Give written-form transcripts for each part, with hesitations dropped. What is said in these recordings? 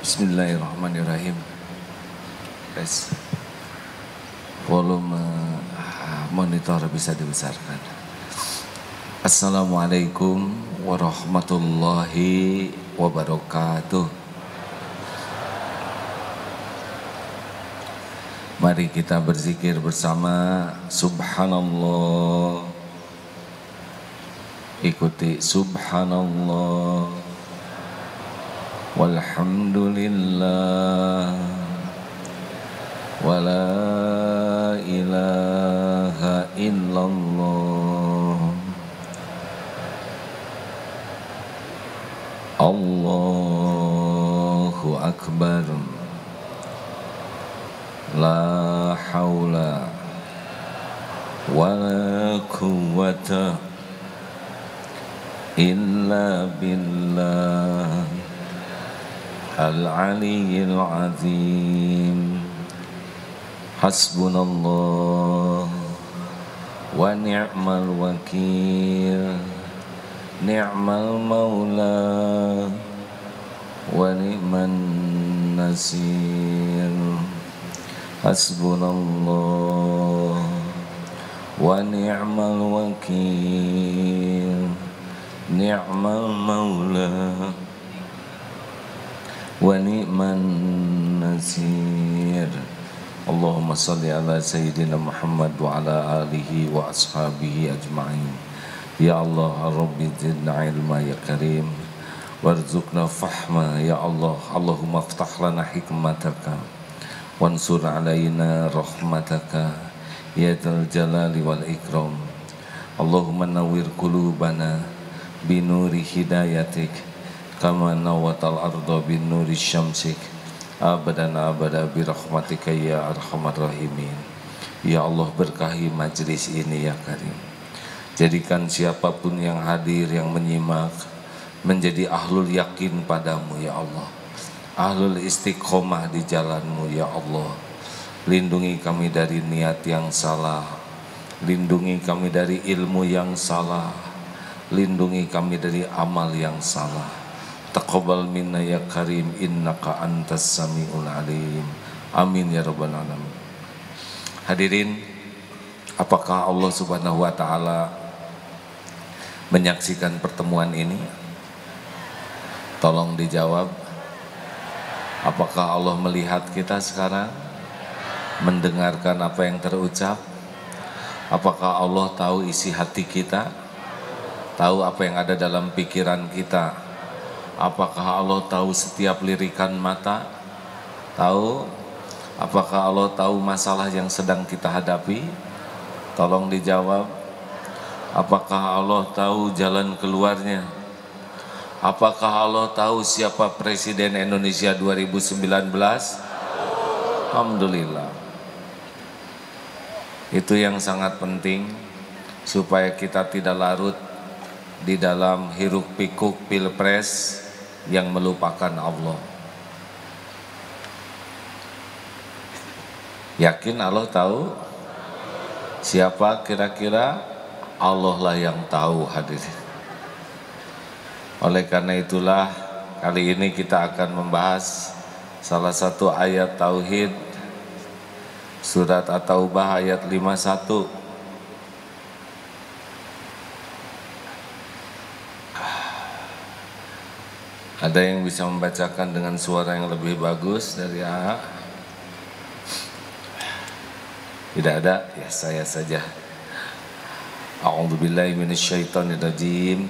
Bismillahirrahmanirrahim. Guys, volume monitor bisa dibesarkan. Assalamualaikum warahmatullahi wabarakatuh. Mari kita berzikir bersama. Subhanallah. Ikuti subhanallah, walhamdulillah, wala ilaha illallah, Allahu akbar, la haula wala quwwata illa billah al-aliyyil azim. Hasbunallah wa ni'mal wakil, ni'mal maula wa ni'man nasir. Hasbunallah wa ni'mal wakil, ni'mal maula wa ni'man nasir. Allahumma salli ala Sayyidina Muhammad wa ala alihi wa ashabihi ajma'in. Ya Allah, Rabbi zidna ilma ya karim, warzuqna fahma ya Allah. Allahumma aftah lana hikmataka wansur alaina rahmataka ya dzal jalali wal ikram. Allahumma nawwir qulubana binuri hidayatik kama nawatal arda binuri syamsik abadan abada birahmatika ya arhamar rahimin. Ya Allah, berkahi majlis ini ya karim. Jadikan siapapun yang hadir, yang menyimak, menjadi ahlul yakin padamu ya Allah, ahlul istiqomah di jalanmu ya Allah. Lindungi kami dari niat yang salah, lindungi kami dari ilmu yang salah, lindungi kami dari amal yang salah. Taqabbal minna ya karim, innaka antas samiul alim. Amin ya rabbal alamin. Hadirin, apakah Allah subhanahu wa ta'ala menyaksikan pertemuan ini? Tolong dijawab. Apakah Allah melihat kita sekarang? Mendengarkan apa yang terucap? Apakah Allah tahu isi hati kita? Tahu apa yang ada dalam pikiran kita? Apakah Allah tahu setiap lirikan mata? Tahu? Apakah Allah tahu masalah yang sedang kita hadapi? Tolong dijawab. Apakah Allah tahu jalan keluarnya? Apakah Allah tahu siapa Presiden Indonesia 2019? Alhamdulillah. Itu yang sangat penting, supaya kita tidak larut di dalam hiruk pikuk pilpres yang melupakan Allah. Yakin Allah tahu? Siapa kira-kira? Allah lah yang tahu, hadirin. Oleh karena itulah kali ini kita akan membahas salah satu ayat tauhid, surat At-Taubah ayat 51. Ada yang bisa membacakan dengan suara yang lebih bagus dari AA? Tidak ada? Ya saya saja. A'udzubillahi minasyaitonirrajim.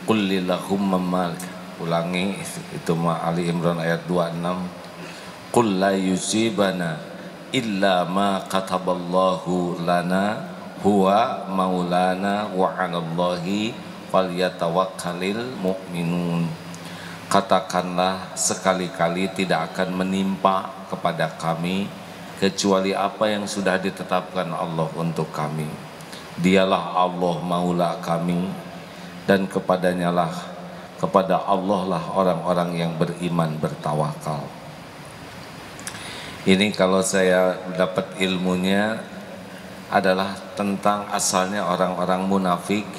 Qul lillahumma malik. Ulangi, itu Ali Imran ayat 26. Qul la yusibana illa ma kataballahu lana huwa maulana wa 'alallahi falyatawakkalul mu'minun. Katakanlah, sekali-kali tidak akan menimpa kepada kami kecuali apa yang sudah ditetapkan Allah untuk kami. Dialah Allah maula kami, dan kepada Allah lah orang-orang yang beriman bertawakal. Ini kalau saya dapat ilmunya adalah tentang asalnya orang-orang munafik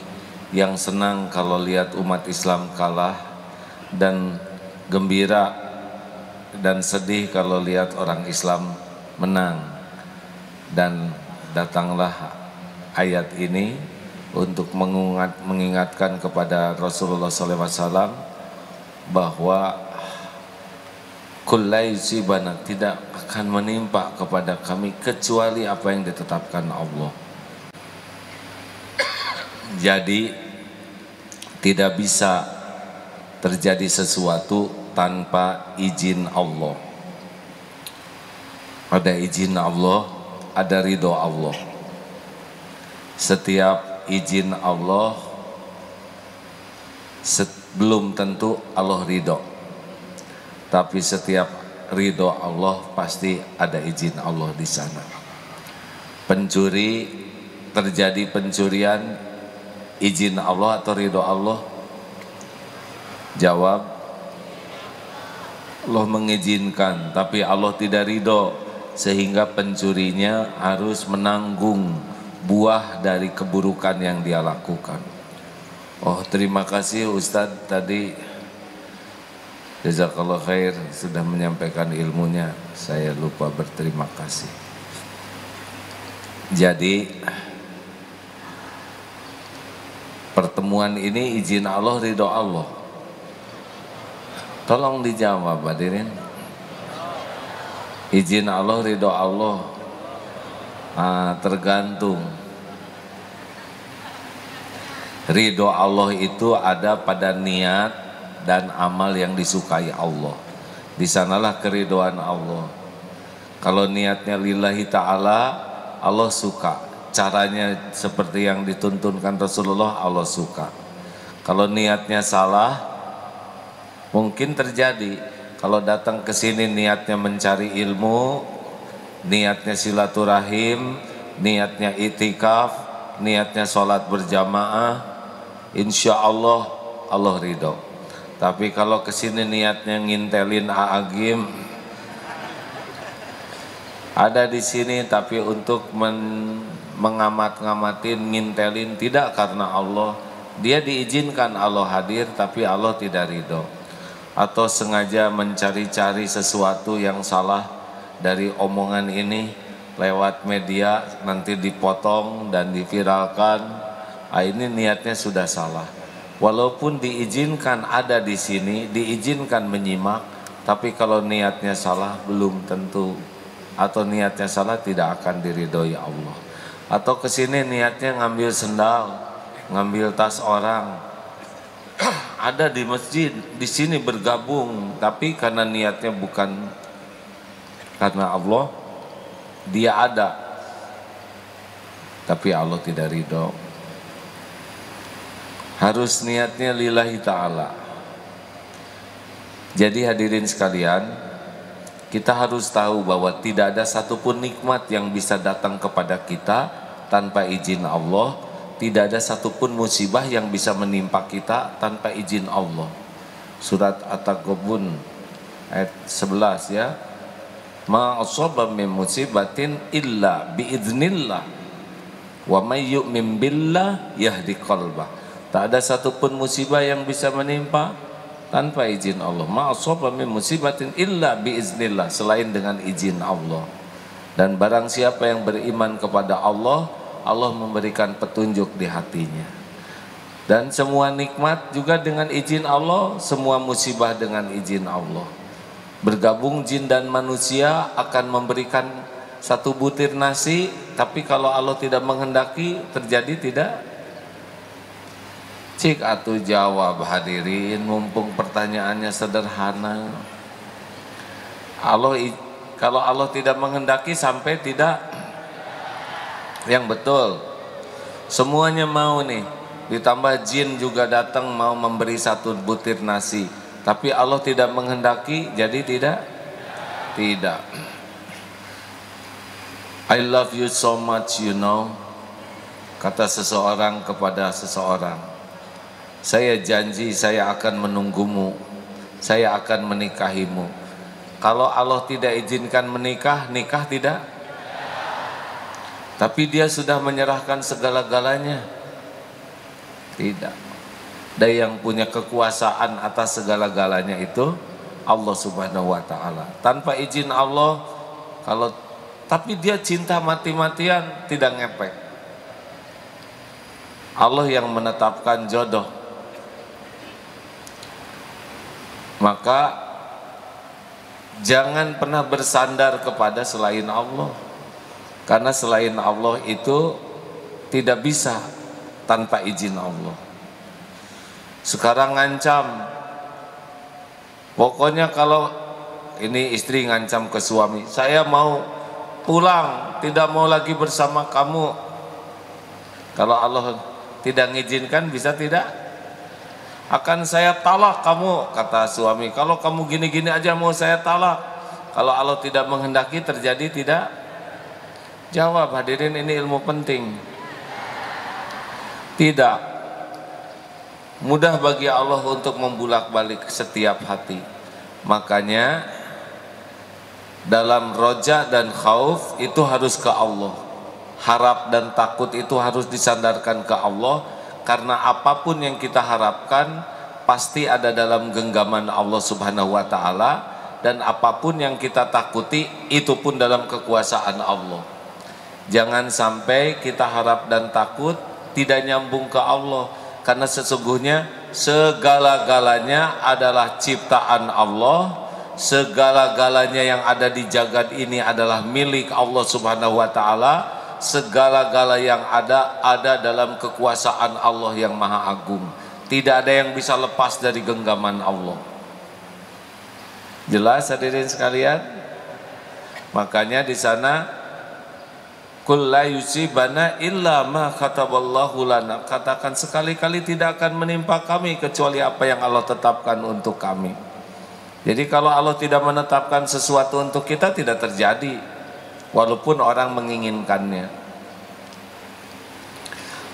yang senang kalau lihat umat Islam kalah dan gembira dan sedih kalau lihat orang Islam menang. Dan datanglah ayat ini untuk mengingatkan kepada Rasulullah SAW bahwa kullai yusibana, tidak akan menimpa kepada kami kecuali apa yang ditetapkan Allah. Jadi tidak bisa terjadi sesuatu tanpa izin Allah. Ada izin Allah, ada ridho Allah. Setiap izin Allah belum tentu Allah ridho, tapi setiap ridho Allah pasti ada izin Allah di sana. Pencuri, terjadi pencurian, izin Allah atau ridho Allah? Jawab, Allah mengizinkan, tapi Allah tidak ridho, sehingga pencurinya harus menanggung buah dari keburukan yang dia lakukan. Oh, terima kasih Ustadz tadi, jazakallah khair, sudah menyampaikan ilmunya. Saya lupa berterima kasih. Jadi pertemuan ini izin Allah, ridho Allah. Tolong dijawab hadirin. Izin Allah, ridho Allah. Tergantung. Ridho Allah itu ada pada niat dan amal yang disukai Allah. Di sanalah keridhoan Allah. Kalau niatnya lillahi ta'ala, Allah suka. Caranya seperti yang dituntunkan Rasulullah, Allah suka. Kalau niatnya salah, mungkin terjadi. Kalau datang ke sini niatnya mencari ilmu, niatnya silaturahim, niatnya itikaf, niatnya sholat berjamaah, insya Allah Allah ridho. Tapi kalau kesini niatnya ngintelin Aagim, ada di sini tapi untuk mengamat-ngamatin, ngintelin, tidak karena Allah. Dia diizinkan Allah hadir, tapi Allah tidak ridho. Atau sengaja mencari-cari sesuatu yang salah dari omongan ini lewat media, nanti dipotong dan diviralkan. Ini niatnya sudah salah. Walaupun diizinkan ada di sini, diizinkan menyimak, tapi kalau niatnya salah belum tentu, atau niatnya salah tidak akan diridhoi Allah. Atau kesini niatnya ngambil sendal, ngambil tas orang, ada di masjid, di sini bergabung, tapi karena niatnya bukan karena Allah, dia ada, tapi Allah tidak ridho. Harus niatnya lillahi ta'ala. Jadi hadirin sekalian, kita harus tahu bahwa tidak ada satupun nikmat yang bisa datang kepada kita tanpa izin Allah. Tidak ada satupun musibah yang bisa menimpa kita tanpa izin Allah. Surat At-Taghabun ayat 11 ya. Ma asaba min musibatin illa biiznillah wa may yu'min billah yahdi qalbah. Tak ada satupun musibah yang bisa menimpa tanpa izin Allah. Ma asaba min musibatin illa biiznillah, selain dengan izin Allah. Dan barang siapa yang beriman kepada Allah, Allah memberikan petunjuk di hatinya. Dan semua nikmat juga dengan izin Allah, semua musibah dengan izin Allah. Bergabung jin dan manusia akan memberikan satu butir nasi, tapi kalau Allah tidak menghendaki, terjadi tidak? Cik atuh jawab hadirin, mumpung pertanyaannya sederhana. Kalau Allah tidak menghendaki sampai tidak? Yang betul, semuanya mau nih, ditambah jin juga datang mau memberi satu butir nasi, tapi Allah tidak menghendaki, jadi tidak? Tidak. I love you so much, you know, kata seseorang kepada seseorang. Saya janji saya akan menunggumu, saya akan menikahimu. Kalau Allah tidak izinkan menikah, nikah tidak? Tapi dia sudah menyerahkan segala-galanya. Tidak. Dan yang punya kekuasaan atas segala-galanya itu Allah Subhanahu wa taala. Tanpa izin Allah, tapi dia cinta mati-matian, tidak ngepek. Allah yang menetapkan jodoh. Maka jangan pernah bersandar kepada selain Allah, karena selain Allah itu tidak bisa tanpa izin Allah. Sekarang ngancam, pokoknya kalau ini istri ngancam ke suami, saya mau pulang, tidak mau lagi bersama kamu. Kalau Allah tidak mengizinkan, bisa tidak? Akan saya talak kamu, kata suami. Kalau kamu gini-gini aja mau saya talak. Kalau Allah tidak menghendaki terjadi, tidak? Jawab hadirin, ini ilmu penting. Tidak mudah bagi Allah untuk membulak-balik setiap hati. Makanya dalam roja dan khauf itu harus ke Allah. Harap dan takut itu harus disandarkan ke Allah, karena apapun yang kita harapkan pasti ada dalam genggaman Allah Subhanahu wa taala, dan apapun yang kita takuti itu pun dalam kekuasaan Allah. Jangan sampai kita harap dan takut tidak nyambung ke Allah, karena sesungguhnya segala-galanya adalah ciptaan Allah. Segala-galanya yang ada di jagat ini adalah milik Allah Subhanahu wa taala. Segala-gala yang ada dalam kekuasaan Allah yang maha agung. Tidak ada yang bisa lepas dari genggaman Allah. Jelas hadirin sekalian? Makanya di sana kul la yusibana illa ma kataballahu lana. Katakan sekali-kali tidak akan menimpa kami kecuali apa yang Allah tetapkan untuk kami. Jadi kalau Allah tidak menetapkan sesuatu untuk kita, tidak terjadi. Walaupun orang menginginkannya.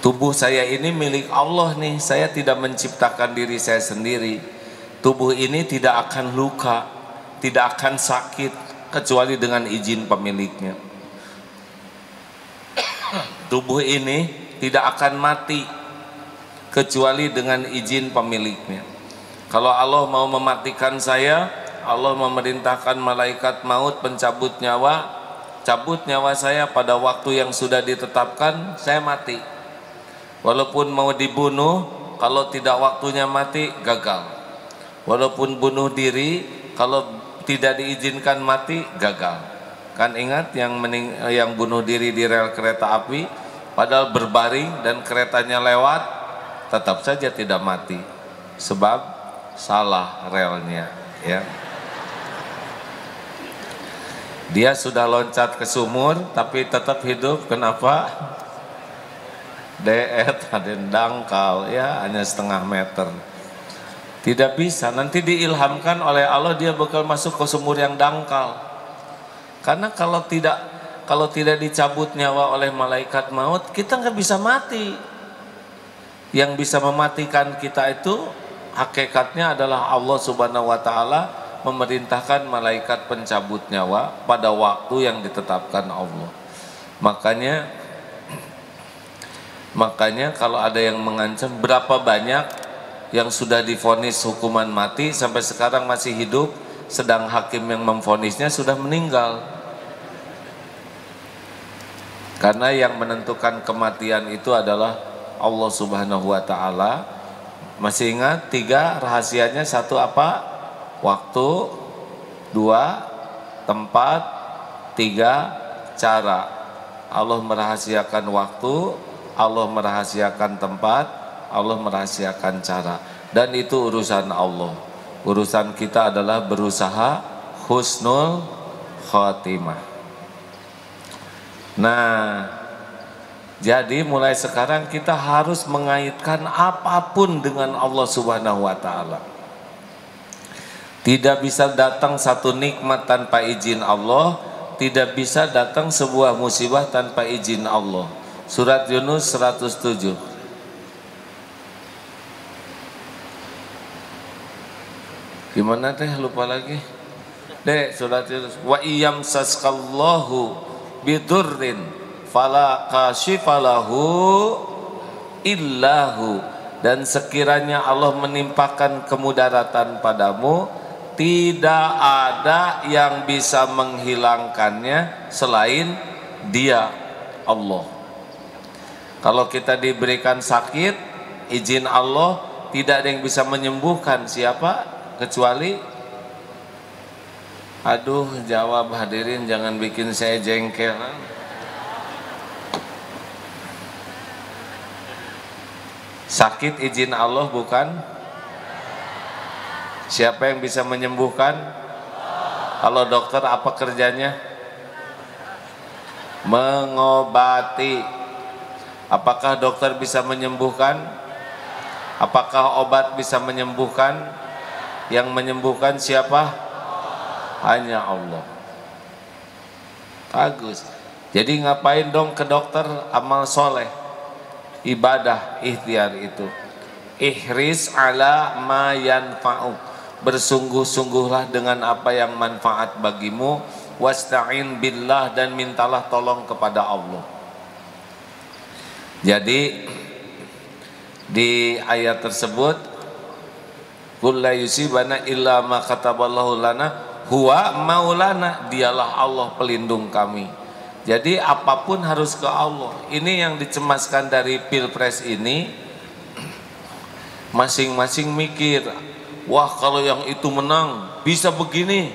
Tubuh saya ini milik Allah nih, saya tidak menciptakan diri saya sendiri. Tubuh ini tidak akan luka, tidak akan sakit kecuali dengan izin pemiliknya. Tubuh ini tidak akan mati kecuali dengan izin pemiliknya. Kalau Allah mau mematikan saya, Allah memerintahkan malaikat maut pencabut nyawa, cabut nyawa saya pada waktu yang sudah ditetapkan, saya mati. Walaupun mau dibunuh, kalau tidak waktunya mati, gagal. Walaupun bunuh diri, kalau tidak diizinkan mati, gagal. Kan ingat yang bunuh diri di rel kereta api, padahal berbaring dan keretanya lewat, tetap saja tidak mati, sebab salah relnya, ya. Dia sudah loncat ke sumur tapi tetap hidup. Kenapa? Deet, ada dangkal, ya, hanya setengah meter. Tidak bisa, nanti diilhamkan oleh Allah dia bakal masuk ke sumur yang dangkal. Karena kalau tidak dicabut nyawa oleh malaikat maut, kita nggak bisa mati. Yang bisa mematikan kita itu hakikatnya adalah Allah Subhanahu wa taala memerintahkan malaikat pencabut nyawa pada waktu yang ditetapkan Allah. Makanya kalau ada yang mengancam, berapa banyak yang sudah divonis hukuman mati sampai sekarang masih hidup, sedang hakim yang memvonisnya sudah meninggal. Karena yang menentukan kematian itu adalah Allah Subhanahu wa taala. Masih ingat 3 rahasianya? 1 apa? Waktu, 2 tempat, 3 cara. Allah merahasiakan waktu, Allah merahasiakan tempat, Allah merahasiakan cara. Dan itu urusan Allah. Urusan kita adalah berusaha husnul khotimah. Nah, jadi mulai sekarang kita harus mengaitkan apapun dengan Allah Subhanahu wa taala. Tidak bisa datang satu nikmat tanpa izin Allah, tidak bisa datang sebuah musibah tanpa izin Allah. Surat Yunus 107. Gimana teh, lupa lagi. Surat Yunus. Wa iyam saskallahu bidurrin fala kashifalahu illahu. Dan sekiranya Allah menimpakan kemudaratan padamu, tidak ada yang bisa menghilangkannya selain Dia, Allah. Kalau kita diberikan sakit, izin Allah, tidak ada yang bisa menyembuhkan. Siapa? Kecuali, aduh, jawab hadirin, jangan bikin saya jengkel. Sakit izin Allah bukan? Siapa yang bisa menyembuhkan? Kalau dokter apa kerjanya? Mengobati. Apakah dokter bisa menyembuhkan? Apakah obat bisa menyembuhkan? Yang menyembuhkan siapa? Hanya Allah. Bagus. Jadi ngapain dong ke dokter? Amal soleh, ibadah, ikhtiar itu. Ihris ala ma yanfa'u, bersungguh-sungguhlah dengan apa yang manfaat bagimu. Wasta'in billah, dan mintalah tolong kepada Allah. Jadi di ayat tersebut, qul la yusibana illa ma kataballahu lana huwa maulana, dialah Allah pelindung kami. Jadi apapun harus ke Allah. Ini yang dicemaskan dari pilpres ini, masing-masing mikir, wah kalau yang itu menang bisa begini,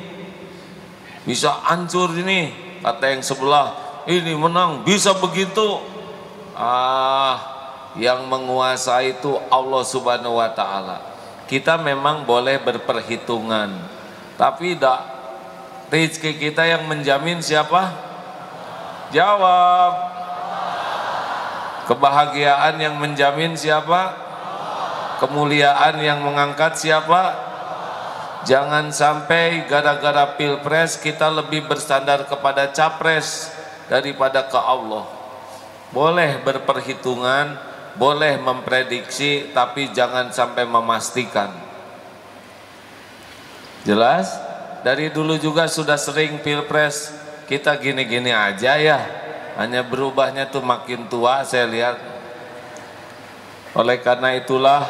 bisa hancur ini. Kata yang sebelah, ini menang bisa begitu. Yang menguasai itu Allah Subhanahu wa ta'ala. Kita memang boleh berperhitungan, tapi tidak, rezeki kita yang menjamin siapa? Jawab. Kebahagiaan yang menjamin siapa? Kemuliaan yang mengangkat siapa? Jangan sampai gara-gara pilpres kita lebih bersandar kepada capres daripada ke Allah. Boleh berperhitungan, boleh memprediksi, tapi jangan sampai memastikan. Jelas? Dari dulu juga sudah sering pilpres, kita gini-gini aja ya. Hanya berubahnya tuh makin tua saya lihat. Oleh karena itulah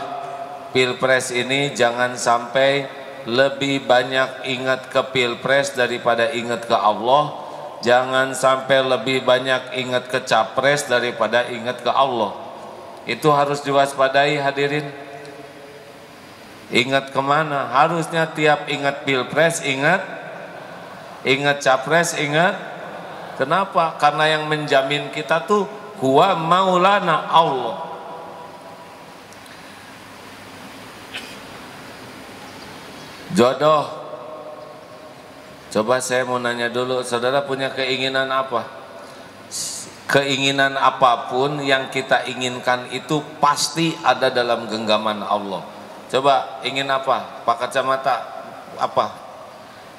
pilpres ini jangan sampai lebih banyak ingat ke pilpres daripada ingat ke Allah. Jangan sampai lebih banyak ingat ke capres daripada ingat ke Allah. Itu harus diwaspadai hadirin. Ingat kemana? Harusnya tiap ingat pilpres ingat capres ingat. Kenapa? Karena yang menjamin kita tuh huwa maulana, Allah. Jodoh. Coba saya mau nanya dulu, saudara punya keinginan apa? Keinginan apapun yang kita inginkan itu pasti ada dalam genggaman Allah. Coba ingin apa? Pak kacamata apa?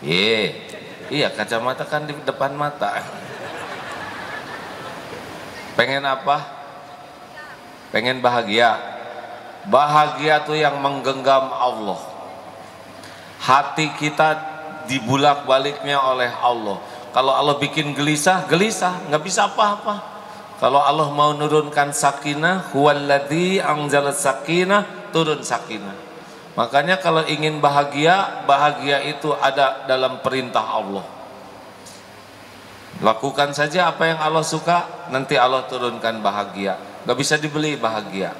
Iya, kacamata kan di depan mata. Pengen apa? Pengen bahagia. Bahagia tuh yang menggenggam Allah. Hati kita dibulak-baliknya oleh Allah. Kalau Allah bikin gelisah, nggak bisa apa-apa. Kalau Allah mau nurunkan sakinah, huwallazi anzalas sakinah, turun sakinah. Makanya kalau ingin bahagia, bahagia itu ada dalam perintah Allah. Lakukan saja apa yang Allah suka, nanti Allah turunkan bahagia. Nggak bisa dibeli bahagia.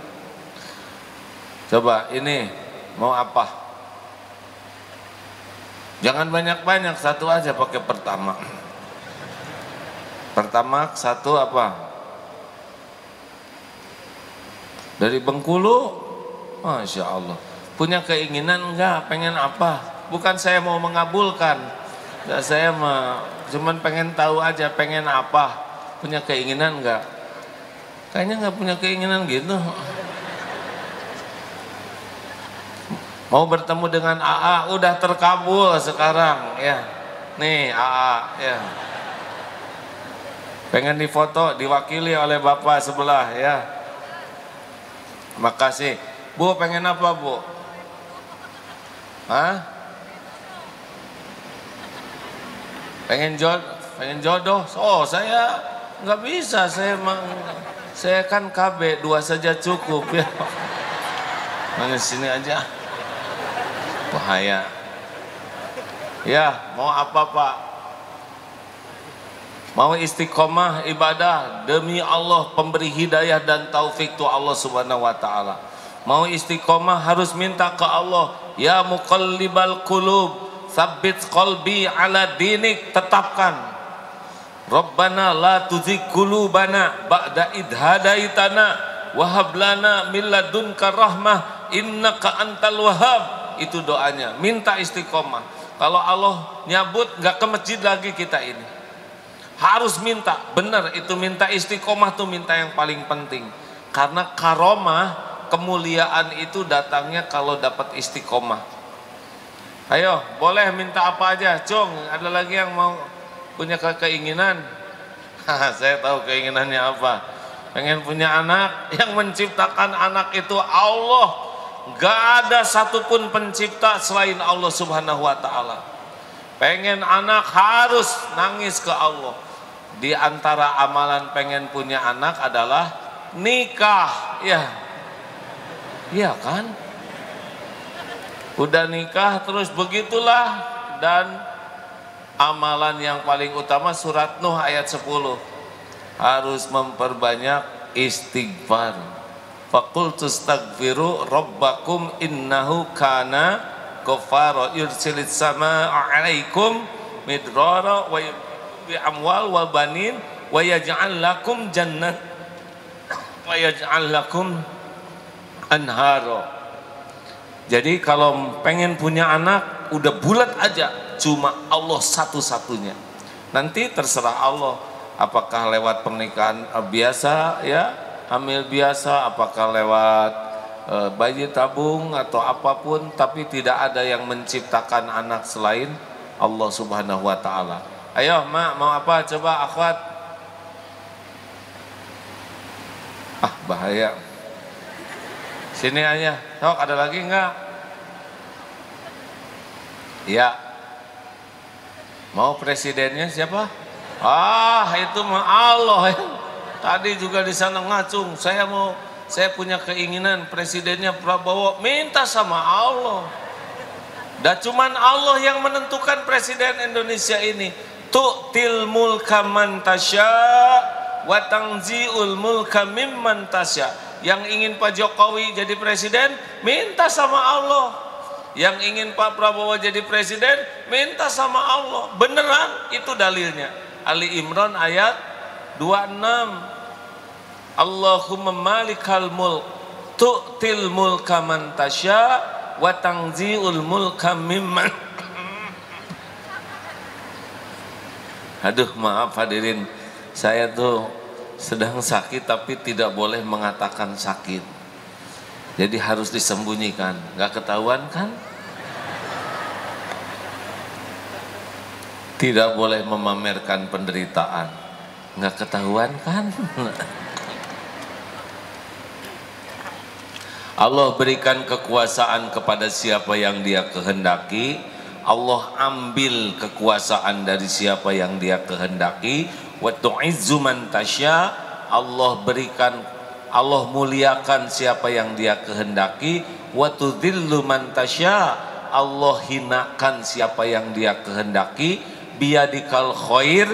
Coba ini mau apa? Jangan banyak-banyak, satu aja pakai pertama. Pertama satu apa? Dari Bengkulu, Masya Allah. Punya keinginan enggak? Pengen apa? Bukan saya mau mengabulkan, enggak, saya cuman pengen tahu aja pengen apa. Punya keinginan enggak? Kayaknya enggak punya keinginan gitu. Mau bertemu dengan AA, udah terkabul sekarang ya. Nih AA ya. Pengen difoto, diwakili oleh bapak sebelah ya. Makasih. Bu, pengen apa bu? Hah? Pengen jodoh? Oh, saya nggak bisa. Saya kan KB, 2 saja cukup ya. Mana sini aja. Bahaya. Ya, mau apa Pak? Mau istiqomah ibadah demi Allah, pemberi hidayah dan taufik itu Allah Subhanahu wa taala. Mau istiqomah harus minta ke Allah, ya muqallibal qulub, tsabbit qalbi ala dinik, tetapkan. Rabbana la tuzigh qulubana ba'da idh hadaitana wa hab lana min ladunka rahmah innaka antal wahhab. Itu doanya, minta istiqomah. Kalau Allah nyabut nggak ke masjid lagi kita ini. Harus minta, benar itu minta istiqomah tuh minta yang paling penting. Karena karomah, kemuliaan itu datangnya kalau dapat istiqomah. Ayo, boleh minta apa aja, Cung. Ada lagi yang mau punya keinginan? Saya tahu keinginannya apa. Pengen punya anak, yang menciptakan anak itu Allah. Gak ada satupun pencipta selain Allah Subhanahu wa ta'ala. Pengen anak harus nangis ke Allah. Di antara amalan pengen punya anak adalah nikah. Ya, iya kan? Udah nikah terus begitulah. Dan amalan yang paling utama surat Nuh ayat 10, harus memperbanyak istighfar. Faqultu astaghfiru rabbakum innahu kana ghaffara yursilis samaa 'alaikum midrara wa bi amwal wa banin wa yaj'al lakum jannat wa yaj'al lakum anhara. Jadi kalau pengen punya anak udah bulat aja, cuma Allah satu-satunya. Nanti terserah Allah, apakah lewat pernikahan biasa ya, hamil biasa, apakah lewat bayi tabung atau apapun, tapi tidak ada yang menciptakan anak selain Allah Subhanahu wa ta'ala. Ayo Mak, mau apa? Coba akhwat. Ah, bahaya. Sini aja. Sok, ada lagi enggak? Ya. Mau presidennya siapa? Ah, itu mah Allah ya. Tadi juga di sana ngacung. Saya punya keinginan presidennya Prabowo, minta sama Allah. Dan cuman Allah yang menentukan presiden Indonesia ini. Tu'til mulka man tasya wa tanzi'ul mulka mimman tasya. Yang ingin Pak Jokowi jadi presiden, minta sama Allah. Yang ingin Pak Prabowo jadi presiden, minta sama Allah. Beneran, itu dalilnya. Ali Imran ayat 26. Allahumma malikal mulk tu'til mulka man tasya wa tanzi'ul mulka mimman. Aduh, maaf hadirin, saya tuh sedang sakit tapi tidak boleh mengatakan sakit. Jadi harus disembunyikan, nggak ketahuan kan? Tidak boleh memamerkan penderitaan, nggak ketahuan kan? Allah berikan kekuasaan kepada siapa yang Dia kehendaki. Allah ambil kekuasaan dari siapa yang Dia kehendaki. Wa tu'izzu man tasya, Allah berikan, Allah muliakan siapa yang Dia kehendaki. Wa tudhillu man tasya, Allah hinakan siapa yang Dia kehendaki. Biyadikal khair,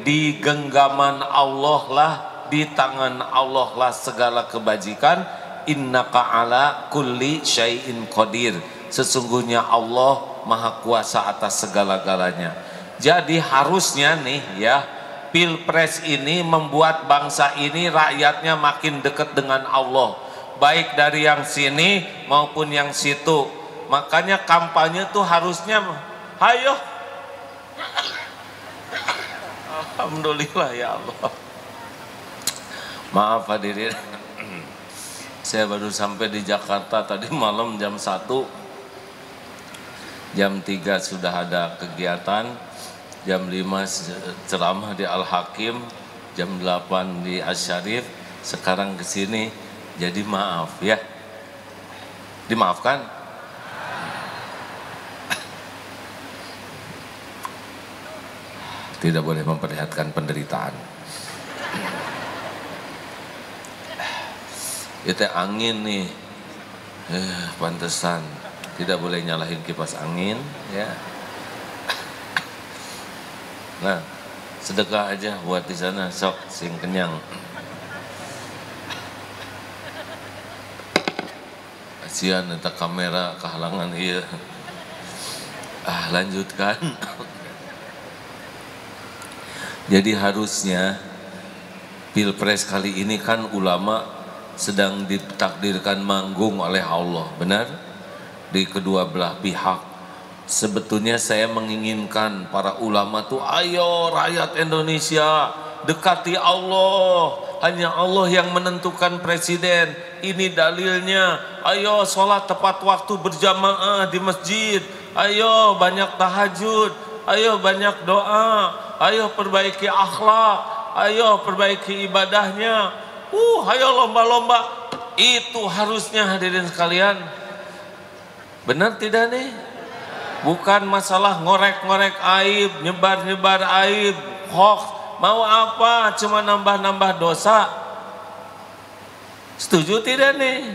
di genggaman Allah lah, di tangan Allah lah segala kebajikan. Innaka ala kulli syai'in qadir, sesungguhnya Allah Maha Kuasa atas segala-galanya. Jadi harusnya nih ya, Pilpres ini membuat bangsa ini, rakyatnya makin dekat dengan Allah, baik dari yang sini maupun yang situ. Makanya kampanye tuh harusnya, ayo, alhamdulillah ya Allah. Maaf hadirin, saya baru sampai di Jakarta tadi malam jam 1. Jam 3 sudah ada kegiatan, jam 5 ceramah di Al-Hakim, jam 8 di Asyarif, sekarang ke sini. Jadi maaf ya. Dimaafkan? Tidak boleh memperlihatkan penderitaan. Itu angin nih. Pantesan tidak boleh nyalahin kipas angin ya. Nah, sedekah aja buat di sana, sok sing kenyang. Kasihan eta kamera kehalangan ieu. Lanjutkan. Jadi harusnya Pilpres kali ini kan ulama sedang ditakdirkan manggung oleh Allah, benar? Di kedua belah pihak. Sebetulnya saya menginginkan para ulama tuh, ayo rakyat Indonesia dekati Allah, hanya Allah yang menentukan presiden. Ini dalilnya, ayo sholat tepat waktu berjamaah di masjid, ayo banyak tahajud, ayo banyak doa, ayo perbaiki akhlak, ayo perbaiki ibadahnya, ayo lomba-lomba. Itu harusnya hadirin sekalian. Benar tidak nih? Bukan masalah ngorek-ngorek aib, nyebar-nyebar aib, hoax. Mau apa? Cuma nambah-nambah dosa. Setuju tidak nih?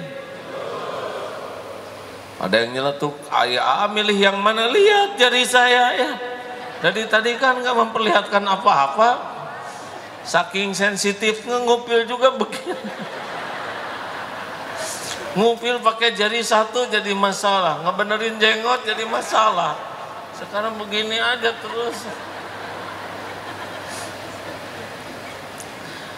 Ada yang nyeletuk, ayah milih yang mana? Lihat jari saya ya. Dari tadi kan nggak memperlihatkan apa-apa. Saking sensitifnya ngupil juga begini. Ngupil pakai jari satu jadi masalah, ngebenerin jenggot jadi masalah. Sekarang begini aja terus.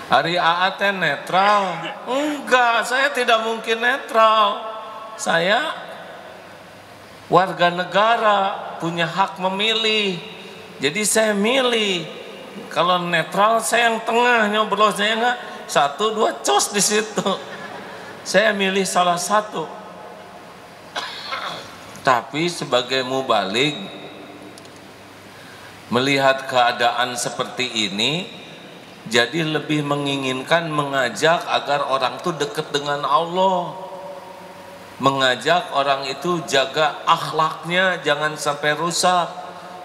Hari AAT netral? Enggak, saya tidak mungkin netral. Saya warga negara, punya hak memilih. Jadi saya milih. Kalau netral saya yang tengah, nyobrolnya enggak 1-2 cos di situ. Saya milih salah satu. Tapi sebagai mubalik, melihat keadaan seperti ini, jadi lebih menginginkan mengajak agar orang itu dekat dengan Allah, mengajak orang itu jaga akhlaknya jangan sampai rusak,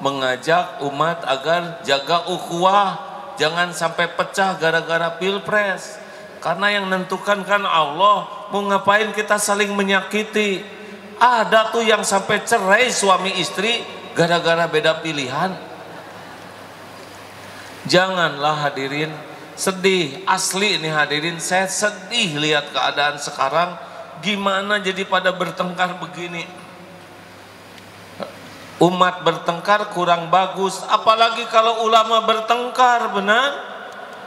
mengajak umat agar jaga ukhuwah jangan sampai pecah gara-gara pilpres. Karena yang menentukan kan Allah. Mau ngapain kita saling menyakiti? Ada tuh yang sampai cerai suami istri gara-gara beda pilihan. Janganlah hadirin sedih. Asli nih hadirin, saya sedih lihat keadaan sekarang. Gimana jadi pada bertengkar begini. Umat bertengkar kurang bagus. Apalagi kalau ulama bertengkar, benar?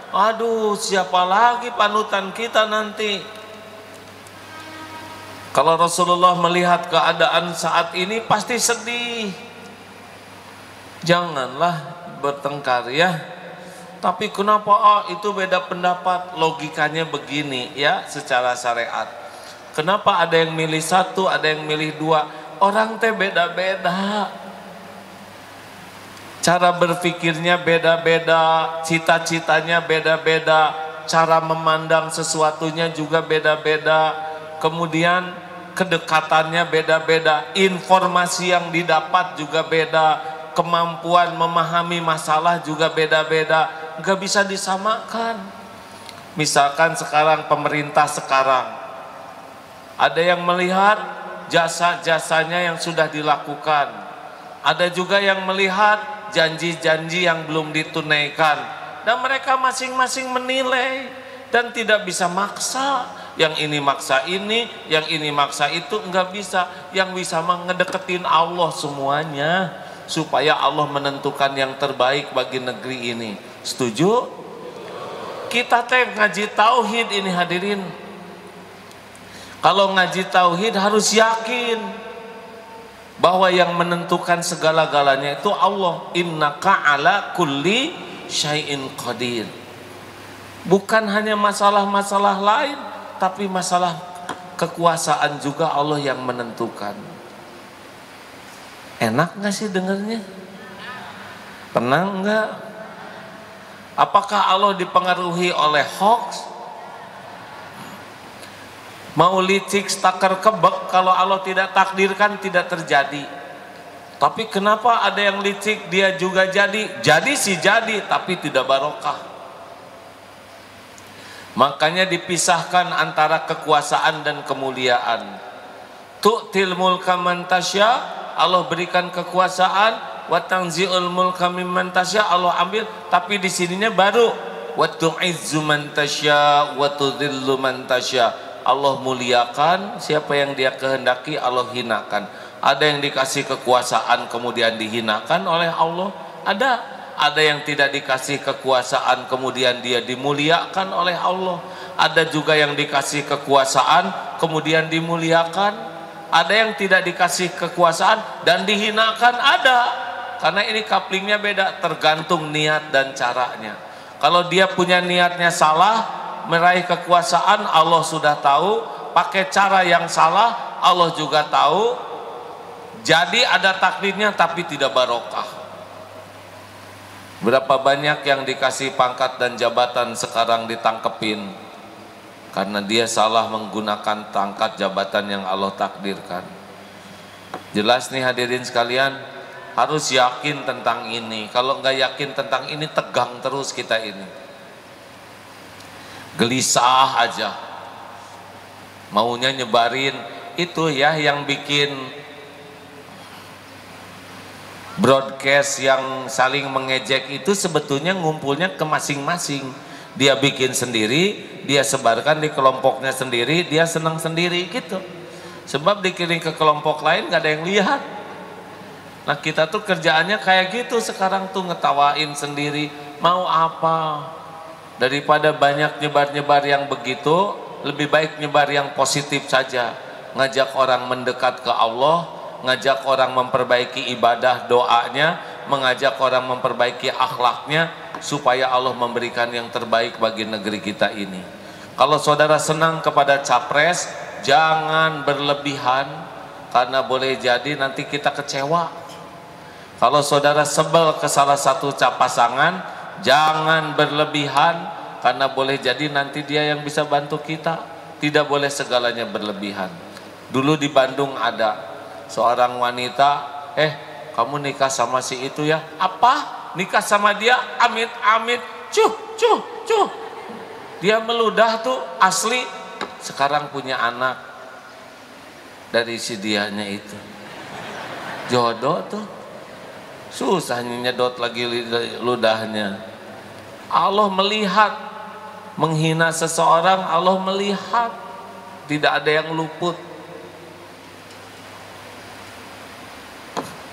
Aduh, siapa lagi panutan kita nanti? Kalau Rasulullah melihat keadaan saat ini pasti sedih. Janganlah bertengkar ya. Tapi kenapa itu beda pendapat? Logikanya begini ya, secara syariat. Kenapa ada yang milih satu, ada yang milih dua? Orang teh beda-beda. Cara berpikirnya beda-beda, cita-citanya beda-beda, cara memandang sesuatunya juga beda-beda, kemudian kedekatannya beda-beda, informasi yang didapat juga beda, kemampuan memahami masalah juga beda-beda, nggak bisa disamakan. Misalkan sekarang pemerintah sekarang, ada yang melihat jasa-jasanya yang sudah dilakukan, ada juga yang melihat janji-janji yang belum ditunaikan, dan mereka masing-masing menilai dan tidak bisa maksa. Yang ini maksa ini, yang ini maksa itu, enggak bisa. Yang bisa ngedeketin Allah semuanya supaya Allah menentukan yang terbaik bagi negeri ini. Setuju? Kita teh ngaji tauhid ini hadirin. Kalau ngaji tauhid harus yakin bahwa yang menentukan segala-galanya itu Allah. Innaka ala kulli syai'in qadir. Bukan hanya masalah-masalah lain, tapi masalah kekuasaan juga Allah yang menentukan. Enak gak sih dengarnya? Tenang gak? Apakah Allah dipengaruhi oleh hoax? Mau licik stakar kebek, kalau Allah tidak takdirkan tidak terjadi. Tapi kenapa ada yang licik dia juga jadi? Jadi sih jadi, tapi tidak barokah. Makanya dipisahkan antara kekuasaan dan kemuliaan. Tu'til mulka man tasya, Allah berikan kekuasaan, wa tanzi'ul mulka mimman tasya, Allah ambil, tapi di sininya baru wa tu'izzu man tasya wa tudhillu man tasya. Allah muliakan siapa yang Dia kehendaki, Allah hinakan. Ada yang dikasih kekuasaan kemudian dihinakan oleh Allah, ada yang tidak dikasih kekuasaan kemudian dia dimuliakan oleh Allah. Ada juga yang dikasih kekuasaan kemudian dimuliakan, ada yang tidak dikasih kekuasaan dan dihinakan, ada. Karena ini couplingnya beda, tergantung niat dan caranya. Kalau dia punya niatnya salah, meraih kekuasaan, Allah sudah tahu. Pakai cara yang salah, Allah juga tahu. Jadi ada takdirnya tapi tidak barokah. Berapa banyak yang dikasih pangkat dan jabatan sekarang ditangkepin karena dia salah menggunakan pangkat jabatan yang Allah takdirkan. Jelas nih hadirin sekalian, harus yakin tentang ini. Kalau nggak yakin tentang ini, tegang terus kita ini, gelisah aja, maunya nyebarin itu ya, yang bikin broadcast yang saling mengejek itu sebetulnya ngumpulnya ke masing-masing. Dia bikin sendiri, dia sebarkan di kelompoknya sendiri, dia senang sendiri gitu. Sebab dikirim ke kelompok lain gak ada yang lihat. Nah kita tuh kerjaannya kayak gitu sekarang tuh, ngetawain sendiri. Mau apa? Daripada banyak nyebar-nyebar yang begitu, lebih baik nyebar yang positif saja. Ngajak orang mendekat ke Allah, ngajak orang memperbaiki ibadah doanya, mengajak orang memperbaiki akhlaknya, supaya Allah memberikan yang terbaik bagi negeri kita ini. Kalau saudara senang kepada capres, jangan berlebihan, karena boleh jadi nanti kita kecewa. Kalau saudara sebel ke salah satu pasangan, jangan berlebihan, karena boleh jadi nanti dia yang bisa bantu kita. Tidak boleh segalanya berlebihan. Dulu di Bandung ada seorang wanita, kamu nikah sama si itu ya? Apa? Nikah sama dia? Amit amit, cuh. Dia meludah tuh asli. Sekarang punya anak dari si dianya itu. Jodoh tuh. Susah nyedot lagi ludahnya. Allah melihat. Menghina seseorang, Allah melihat. Tidak ada yang luput.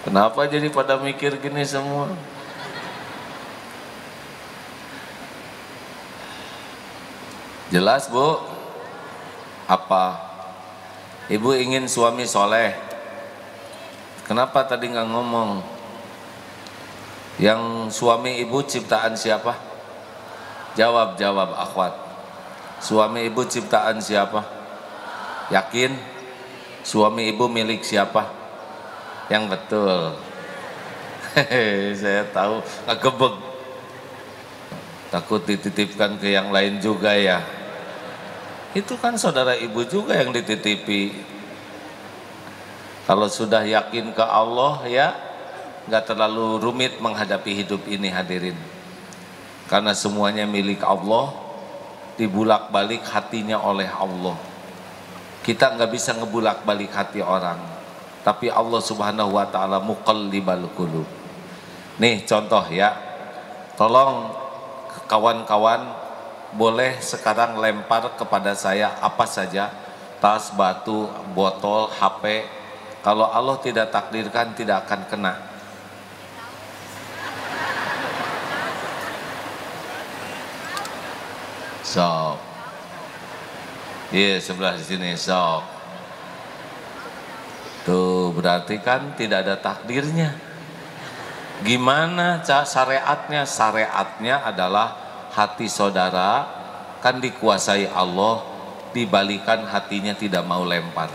Kenapa jadi pada mikir gini semua? Jelas Bu? Apa? Ibu ingin suami soleh. Kenapa tadi nggak ngomong? Yang suami ibu ciptaan siapa? Jawab akhwat. Suami ibu ciptaan siapa? Yakin? Suami ibu milik siapa? Yang betul. Saya tahu, ngegebeg. Takut dititipkan ke yang lain juga ya. Itu kan saudara ibu juga yang dititipi. Kalau sudah yakin ke Allah ya, nggak terlalu rumit menghadapi hidup ini hadirin. Karena semuanya milik Allah, dibulak-balik hatinya oleh Allah. Kita nggak bisa ngebulak-balik hati orang, tapi Allah Subhanahu wa ta'ala muqallibal qulub. Nih contoh ya, tolong kawan-kawan boleh sekarang lempar kepada saya apa saja, tas, batu, botol, HP. Kalau Allah tidak takdirkan tidak akan kena. Sok. Iya, sebelah sini sok. Tuh berarti kan tidak ada takdirnya. Gimana syariatnya? Syariatnya adalah hati saudara kan dikuasai Allah, dibalikan hatinya tidak mau lempar.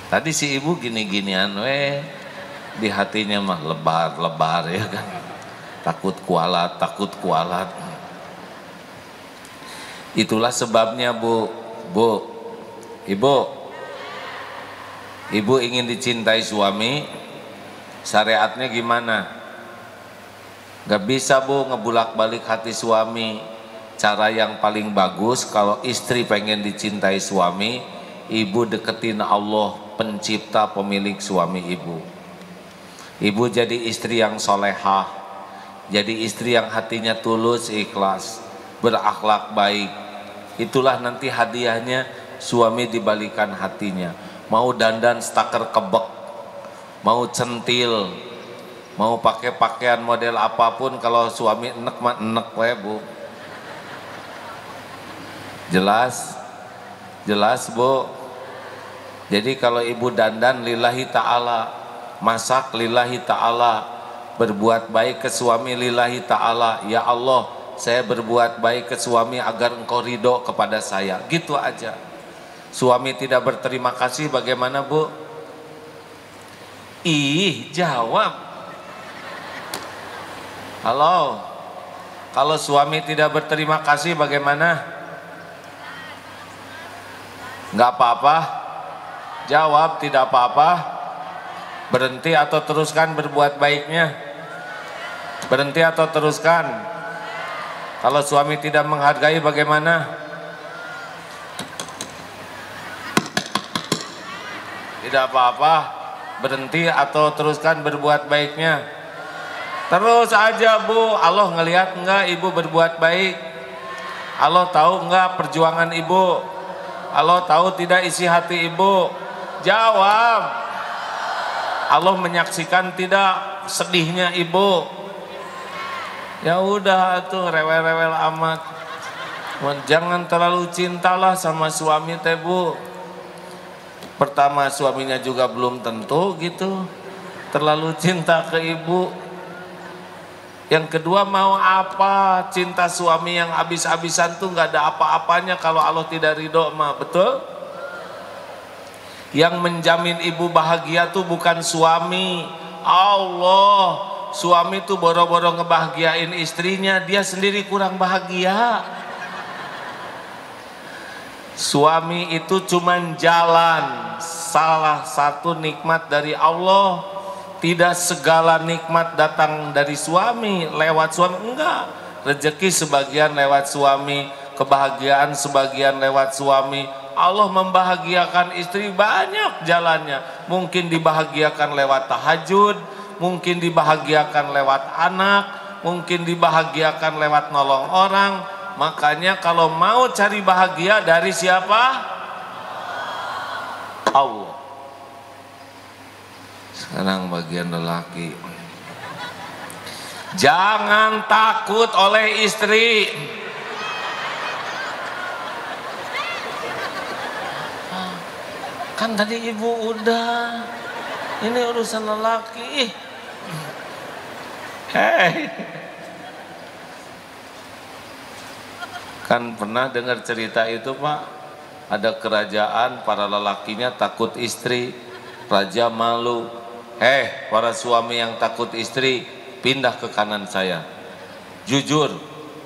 Tadi si ibu gini-ginian di hatinya mah lebar-lebar ya kan. Takut kualat. Itulah sebabnya Ibu ingin dicintai suami, syariatnya gimana? Gak bisa Bu ngebulak-balik hati suami. Cara yang paling bagus kalau istri pengen dicintai suami, ibu deketin Allah, pencipta pemilik suami ibu. Ibu jadi istri yang solehah, jadi istri yang hatinya tulus, ikhlas, berakhlak baik. Itulah nanti hadiahnya, suami dibalikan hatinya. Mau dandan staker kebek, mau centil, mau pakai pakaian model apapun, kalau suami enek mah enek we, Bu. Jelas? Jelas, Bu? Jadi kalau ibu dandan lillahi ta'ala, masak lillahi ta'ala, berbuat baik ke suami lillahi ta'ala, ya Allah saya berbuat baik ke suami agar engkau ridho kepada saya, gitu aja. Suami tidak berterima kasih bagaimana, Bu? Ih, jawab. Halo. Kalau suami tidak berterima kasih bagaimana? Nggak apa-apa. Jawab, tidak apa-apa. Berhenti atau teruskan berbuat baiknya? Berhenti atau teruskan? Kalau suami tidak menghargai bagaimana? Tidak apa-apa. Berhenti atau teruskan berbuat baiknya? Terus aja, Bu. Allah ngelihat enggak ibu berbuat baik? Allah tahu enggak perjuangan ibu? Allah tahu tidak isi hati ibu? Jawab. Allah menyaksikan tidak sedihnya ibu? Ya udah tuh, rewel-rewel amat. Jangan terlalu cintalah sama suami teh, Bu. Pertama suaminya juga belum tentu gitu terlalu cinta ke ibu. Yang kedua, mau apa cinta suami yang habis-habisan tuh nggak ada apa-apanya kalau Allah tidak ridho mah, betul? Yang menjamin ibu bahagia tuh bukan suami, Allah. Suami tuh boro-boro ngebahagiain istrinya, dia sendiri kurang bahagia. Suami itu cuman jalan, salah satu nikmat dari Allah. Tidak segala nikmat datang dari suami, lewat suami, enggak. Rezeki sebagian lewat suami, kebahagiaan sebagian lewat suami. Allah membahagiakan istri banyak jalannya. Mungkin dibahagiakan lewat tahajud, mungkin dibahagiakan lewat anak, mungkin dibahagiakan lewat nolong orang. Makanya kalau mau cari bahagia dari siapa? Allah. Sekarang bagian lelaki, jangan takut oleh istri. Kan tadi ibu udah, ini urusan lelaki. Hei, kan pernah dengar cerita itu, Pak? Ada kerajaan, para lelakinya takut istri, raja malu. Para suami yang takut istri, pindah ke kanan saya. Jujur,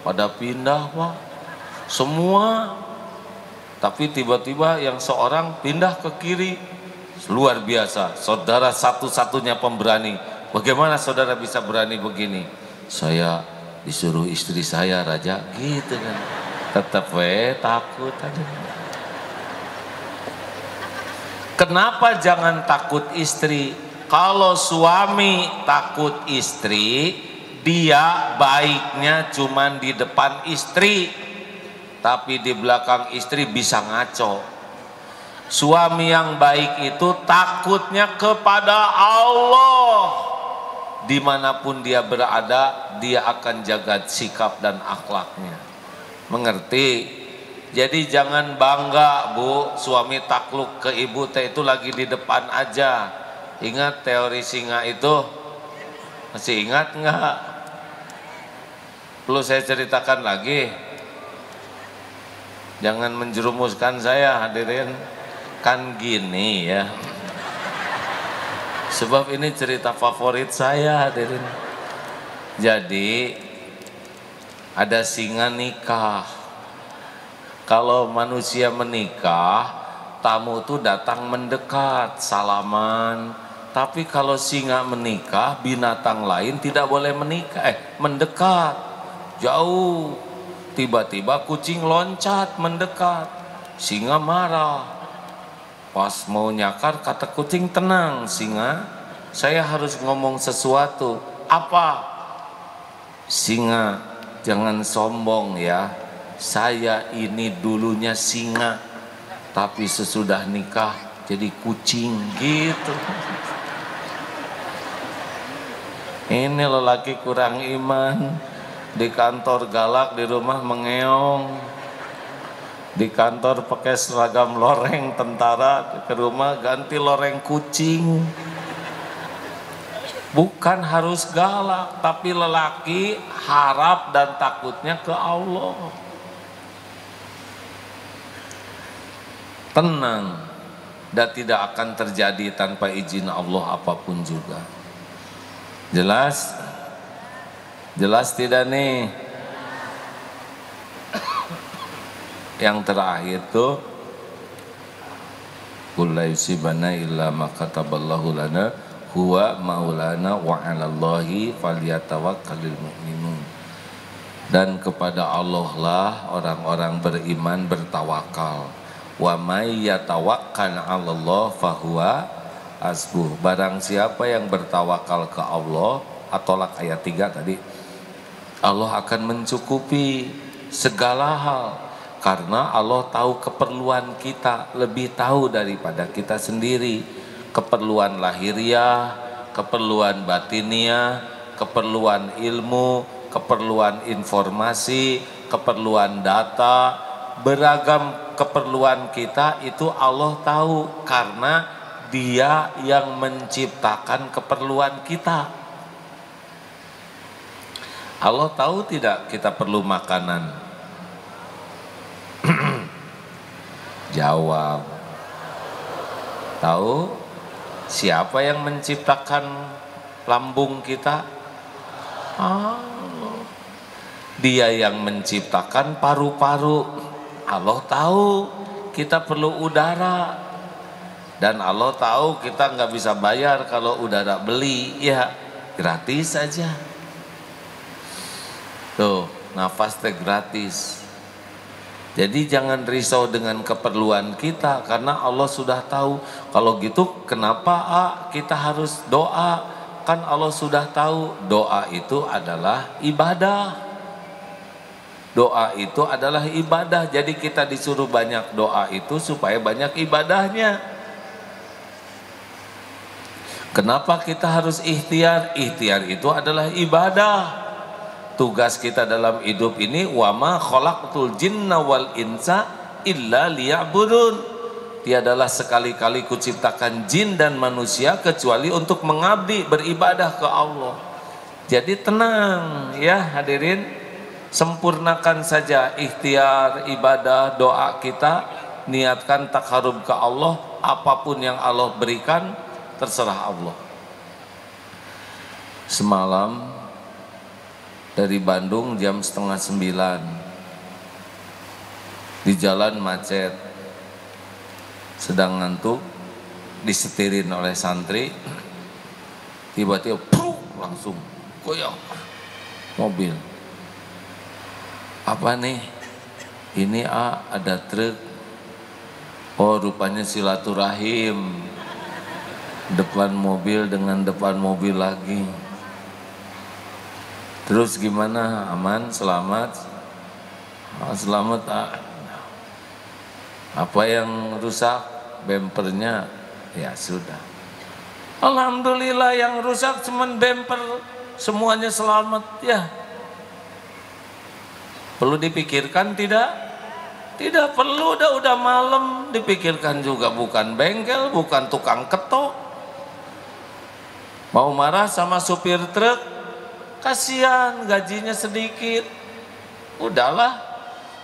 pada pindah, Pak. Semua. Tapi tiba-tiba yang seorang pindah ke kiri. Luar biasa, saudara satu-satunya pemberani. Bagaimana saudara bisa berani begini? Saya disuruh istri saya, raja, gitu kan. Tetap takut aja. Kenapa jangan takut istri? Kalau suami takut istri, dia baiknya cuman di depan istri, tapi di belakang istri bisa ngaco. Suami yang baik itu takutnya kepada Allah. Dimanapun dia berada, dia akan jaga sikap dan akhlaknya. Mengerti? Jadi jangan bangga, Bu, suami takluk ke ibu teh itu lagi di depan aja. Ingat teori singa itu? Masih ingat nggak? Perlu saya ceritakan lagi? Jangan menjerumuskan saya, hadirin. Kan gini ya, sebab ini cerita favorit saya, hadirin. Jadi ada singa nikah. Kalau manusia menikah, tamu tuh datang mendekat, salaman. Tapi kalau singa menikah, binatang lain tidak boleh mendekat, jauh. Tiba-tiba kucing loncat mendekat, singa marah. Pas mau nyakar, kata kucing, tenang singa, saya harus ngomong sesuatu. Apa? Singa, jangan sombong ya. Saya ini dulunya singa, tapi sesudah nikah jadi kucing gitu. Ini lelaki kurang iman. Di kantor galak, di rumah mengeong. Di kantor pakai seragam loreng tentara, ke rumah ganti loreng kucing. Bukan harus galak, tapi lelaki harap dan takutnya ke Allah. Tenang, dan tidak akan terjadi tanpa izin Allah apapun juga. Jelas? Jelas tidak nih? Yang terakhir tuh, qul la yusibana illa ma kataballahu lana huwa maulana wa 'alallahi falyatawakkalul mu'minun. Dan kepada Allah lah orang-orang beriman bertawakal. Wa may yatawakkal 'alallah fahuwa hasbuh. Barang siapa yang bertawakal ke Allah, atolak ayat 3 tadi, Allah akan mencukupi segala hal. Karena Allah tahu keperluan kita, lebih tahu daripada kita sendiri. Keperluan lahiriah, keperluan batiniah, keperluan ilmu, keperluan informasi, keperluan data, beragam keperluan kita itu Allah tahu, karena Dia yang menciptakan keperluan kita. Allah tahu tidak kita perlu makanan? Jawab. Tahu? Siapa yang menciptakan lambung kita? Allah. Dia yang menciptakan paru-paru. Allah tahu kita perlu udara. Dan Allah tahu kita nggak bisa bayar kalau udara beli. Ya gratis saja. Tuh, nafas teh gratis. Jadi jangan risau dengan keperluan kita, karena Allah sudah tahu. Kalau gitu kenapa kita harus doa? Kan Allah sudah tahu doa itu adalah ibadah. Doa itu adalah ibadah. Jadi kita disuruh banyak doa itu supaya banyak ibadahnya. Kenapa kita harus ikhtiar? Ikhtiar itu adalah ibadah. Tugas kita dalam hidup ini, wa ma khalaqtul jinna wal insa illa liya'budun. Tiadalah sekali-kali kuciptakan jin dan manusia kecuali untuk mengabdi, beribadah ke Allah. Jadi tenang ya hadirin, sempurnakan saja ikhtiar, ibadah, doa kita, niatkan takarub ke Allah. Apapun yang Allah berikan terserah Allah. Semalam dari Bandung jam 8:30 di jalan macet, sedang ngantuk, disetirin oleh santri, tiba-tiba langsung goyang mobil. Apa nih? Ini ada truk. Oh rupanya silaturahim, depan mobil dengan depan mobil lagi. Terus gimana? Aman? Selamat? Selamat. Apa yang rusak? Bempernya? Ya sudah. Alhamdulillah yang rusak cuma bemper, semuanya selamat ya. Perlu dipikirkan tidak? Tidak perlu, udah malam. Dipikirkan juga bukan bengkel, bukan tukang ketok. Mau marah sama supir truk? Kasihan gajinya sedikit. Udahlah,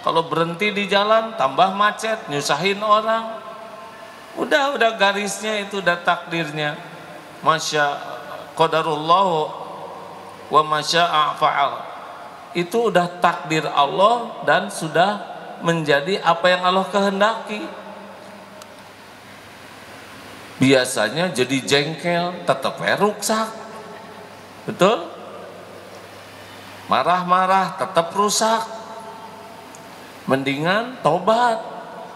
kalau berhenti di jalan tambah macet, nyusahin orang. Udah garisnya itu, udah takdirnya. Masya qadarullahu wa masya'a fa'al. Itu udah takdir Allah dan sudah menjadi apa yang Allah kehendaki. Biasanya jadi jengkel, tetap rusak. Betul? Marah-marah tetap rusak. Mendingan tobat.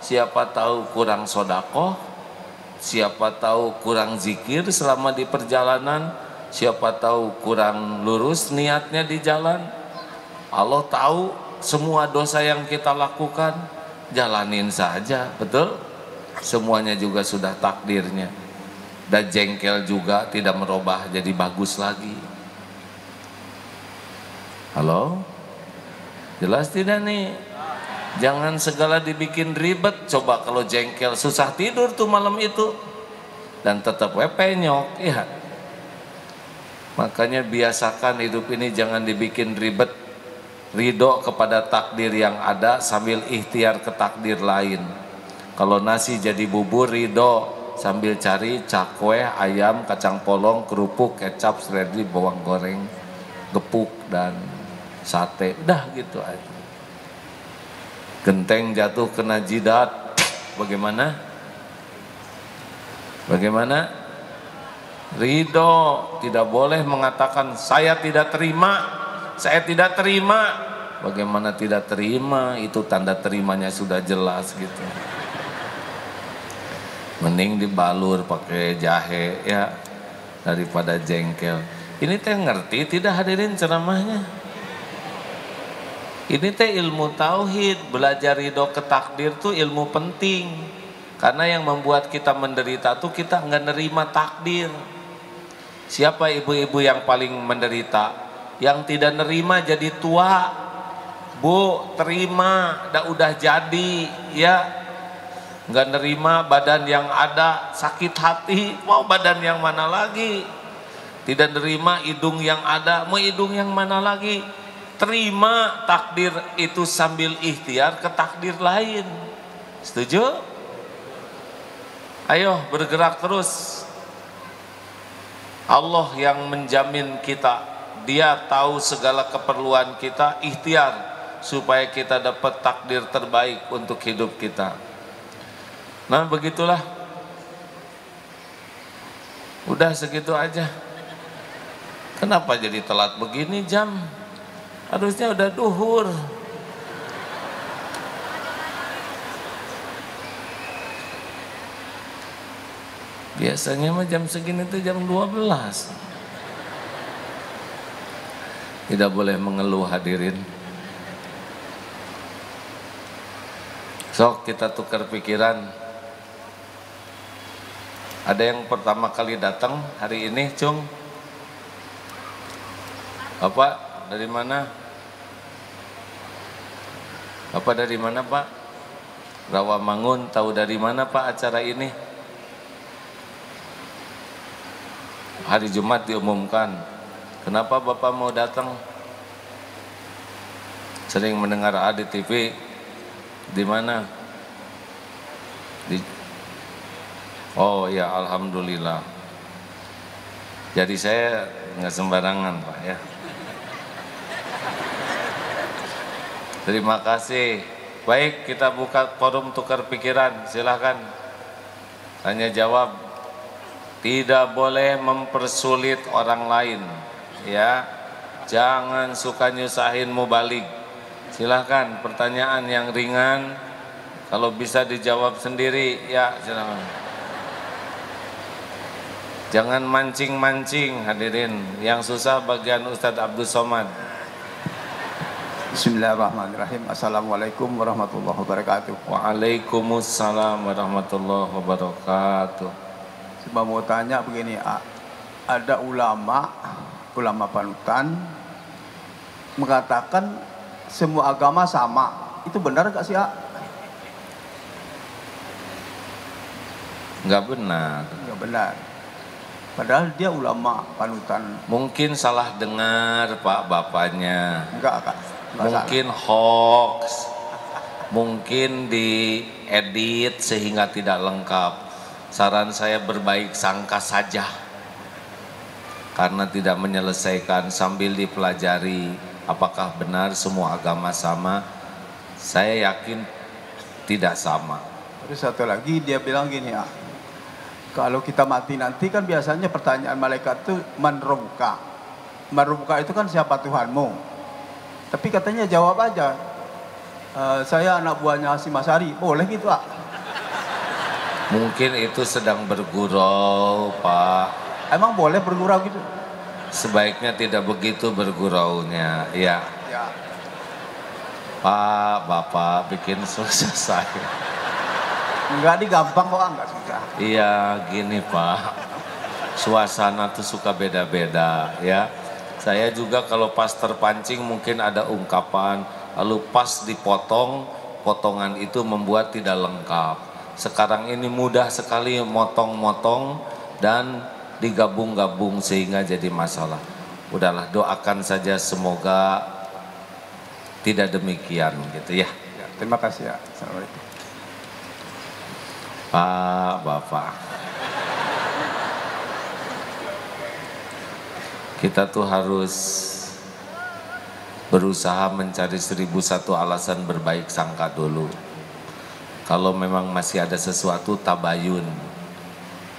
Siapa tahu kurang sodakoh, siapa tahu kurang zikir selama di perjalanan, siapa tahu kurang lurus niatnya di jalan. Allah tahu semua dosa yang kita lakukan, jalanin saja, betul? Semuanya juga sudah takdirnya. Dan jengkel juga tidak merubah jadi bagus lagi. Halo? Jelas tidak nih? Jangan segala dibikin ribet. Coba kalau jengkel susah tidur tuh malam itu. Dan tetap penyok, ya. Makanya biasakan hidup ini jangan dibikin ribet. Ridho kepada takdir yang ada sambil ikhtiar ke takdir lain. Kalau nasi jadi bubur, ridho sambil cari cakwe, ayam, kacang polong, kerupuk, kecap, seledri, bawang goreng, gepuk, dan sate. Udah gitu aja. Genteng jatuh kena jidat, bagaimana? Bagaimana? Ridho, tidak boleh mengatakan saya tidak terima. Saya tidak terima. Bagaimana tidak terima? Itu tanda terimanya sudah jelas gitu. Mending dibalur pakai jahe ya daripada jengkel. Ini teh ngerti tidak hadirin ceramahnya? Ini teh ilmu tauhid. Belajar ridho ke takdir tuh ilmu penting. Karena yang membuat kita menderita tuh kita nggak nerima takdir. Siapa ibu-ibu yang paling menderita? Yang tidak nerima jadi tua. Bu, terima, udah jadi, ya. Nggak nerima badan yang ada, sakit hati, mau badan yang mana lagi? Tidak nerima hidung yang ada, mau hidung yang mana lagi? Terima takdir itu sambil ikhtiar ke takdir lain. Setuju? Ayo bergerak terus. Allah yang menjamin kita. Dia tahu segala keperluan kita, ikhtiar supaya kita dapat takdir terbaik untuk hidup kita. Nah begitulah. Udah segitu aja. Kenapa jadi telat begini jam? Harusnya udah duhur. Biasanya mah jam segini tuh jam 12. Tidak boleh mengeluh hadirin. Sok kita tukar pikiran. Ada yang pertama kali datang hari ini, Cung? Bapak dari mana? Bapak dari mana, Pak? Rawamangun. Tahu dari mana, Pak, acara ini? Hari Jumat diumumkan. Kenapa Bapak mau datang? Sering mendengar di TV. Di mana? Oh ya, alhamdulillah. Jadi saya nggak sembarangan, Pak ya. Terima kasih. Baik, kita buka forum tukar pikiran. Silahkan. Tanya jawab. Tidak boleh mempersulit orang lain. Ya, jangan suka nyusahin mubalik. Silahkan pertanyaan yang ringan, kalau bisa dijawab sendiri, ya silahkan. Jangan mancing-mancing hadirin. Yang susah bagian Ustadz Abdul Somad. Bismillahirrahmanirrahim. Assalamualaikum warahmatullahi wabarakatuh. Waalaikumsalam warahmatullahi wabarakatuh. Coba mau tanya begini, ada ulama panutan mengatakan semua agama sama. Itu benar gak sih, A? Nggak benar. Nggak benar. Padahal dia ulama panutan. Mungkin salah dengar Pak bapaknya. Enggak, Kak. Mungkin salah. Hoax. Mungkin diedit sehingga tidak lengkap. Saran saya berbaik sangka saja. Karena tidak menyelesaikan sambil dipelajari apakah benar semua agama sama. Saya yakin tidak sama. Terus satu lagi dia bilang gini, ya, kalau kita mati nanti kan biasanya pertanyaan malaikat itu man rabbuka. Man rabbuka itu kan siapa Tuhanmu. Tapi katanya jawab aja, saya anak buahnya Hasyim Asy'ari. Boleh gitu, Pak? Mungkin itu sedang bergurau, Pak. Emang boleh bergurau gitu? Sebaiknya tidak begitu berguraunya, ya. Ya. Pak, Bapak bikin susah saya. Enggak gampang kok, enggak susah. Iya, gini Pak. Suasana tuh suka beda-beda, ya. Saya juga kalau pas terpancing mungkin ada ungkapan, lalu pas dipotong, potongan itu membuat tidak lengkap. Sekarang ini mudah sekali motong-motong dan digabung-gabung sehingga jadi masalah. Udahlah, doakan saja semoga tidak demikian gitu ya. Ya, terima kasih ya. Assalamualaikum. Pak, Bapak. Kita tuh harus berusaha mencari 1001 alasan berbaik sangka dulu. Kalau memang masih ada sesuatu, tabayun,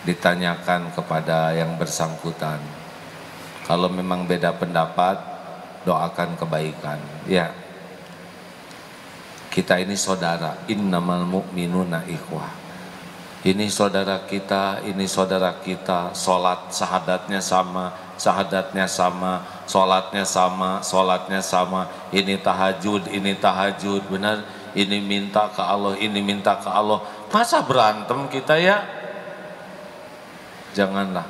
ditanyakan kepada yang bersangkutan. Kalau memang beda pendapat, doakan kebaikan. Ya, kita ini saudara, innamal mu'minuna ikhwah. Ini saudara kita, ini saudara kita. Sholat sahadatnya sama, sahadatnya sama, sholatnya sama, sholatnya sama. Ini tahajud, benar. Ini minta ke Allah, ini minta ke Allah. Masa berantem kita ya? Janganlah.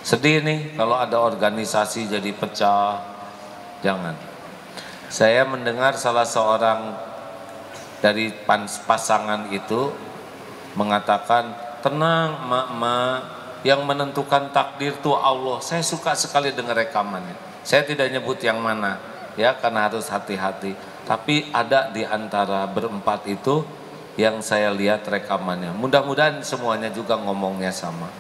Sedih nih kalau ada organisasi jadi pecah. Jangan. Saya mendengar salah seorang dari pasangan itu mengatakan, tenang mak-mak, yang menentukan takdir itu Allah. Saya suka sekali dengar rekamannya. Saya tidak nyebut yang mana, ya, karena harus hati-hati. Tapi ada di antara berempat itu yang saya lihat rekamannya. Mudah-mudahan semuanya juga ngomongnya sama.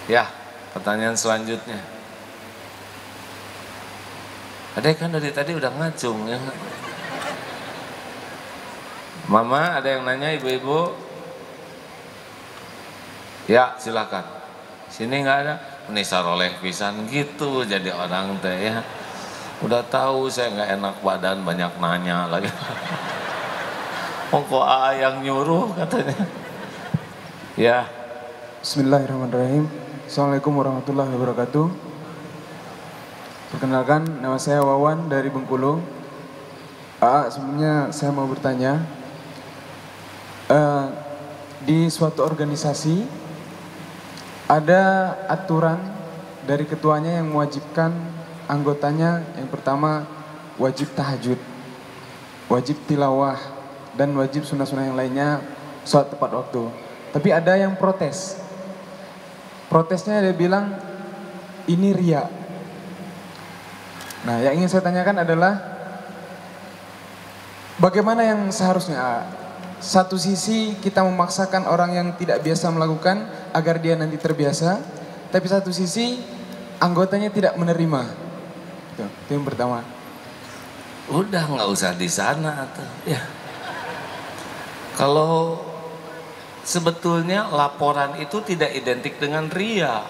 Ya, pertanyaan selanjutnya. Ada kan dari tadi udah ngacung ya. Mama, ada yang nanya ibu-ibu? Ya, silakan. Sini nggak ada. Ini saroleh pisan gitu jadi orang teh ya. Udah tahu saya nggak enak badan, banyak nanya lagi. Oh kok yang nyuruh katanya. Ya. Bismillahirrahmanirrahim. Assalamualaikum warahmatullahi wabarakatuh. Perkenalkan, nama saya Wawan dari Bengkulu. Sebelumnya saya mau bertanya, di suatu organisasi ada aturan dari ketuanya yang mewajibkan anggotanya, yang pertama wajib tahajud, wajib tilawah, dan wajib sunnah-sunnah yang lainnya sholat tepat waktu. Tapi ada yang protes. Protesnya dia bilang ini riya. Nah, yang ingin saya tanyakan adalah bagaimana yang seharusnya? Satu sisi kita memaksakan orang yang tidak biasa melakukan agar dia nanti terbiasa, tapi satu sisi anggotanya tidak menerima. Itu yang pertama. Udah nggak usah di sana atau ya. Kalau sebetulnya laporan itu tidak identik dengan ria.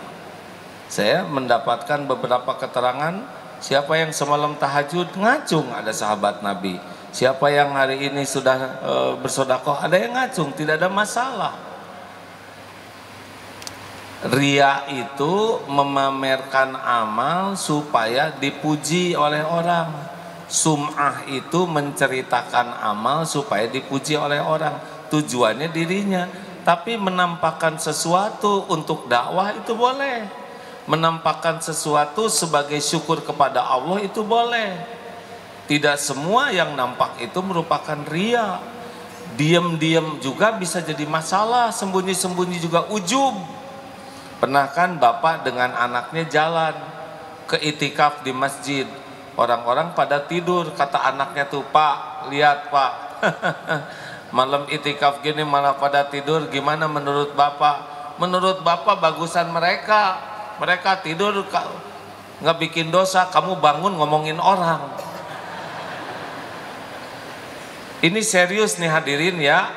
Saya mendapatkan beberapa keterangan, siapa yang semalam tahajud ngacung, ada sahabat Nabi. Siapa yang hari ini sudah bersedekah, ada yang ngacung, tidak ada masalah. Ria itu memamerkan amal supaya dipuji oleh orang. Sum'ah itu menceritakan amal supaya dipuji oleh orang. Tujuannya dirinya. Tapi menampakkan sesuatu untuk dakwah itu boleh. Menampakkan sesuatu sebagai syukur kepada Allah itu boleh. Tidak semua yang nampak itu merupakan ria. Diam-diam juga bisa jadi masalah. Sembunyi-sembunyi juga ujub. Pernah kan bapak dengan anaknya jalan ke itikaf di masjid. Orang-orang pada tidur, kata anaknya tuh, Pak, lihat Pak, malam itikaf gini malah pada tidur, gimana menurut bapak? Menurut bapak bagusan mereka. Mereka tidur nggak bikin dosa, kamu bangun ngomongin orang. Ini serius nih hadirin ya.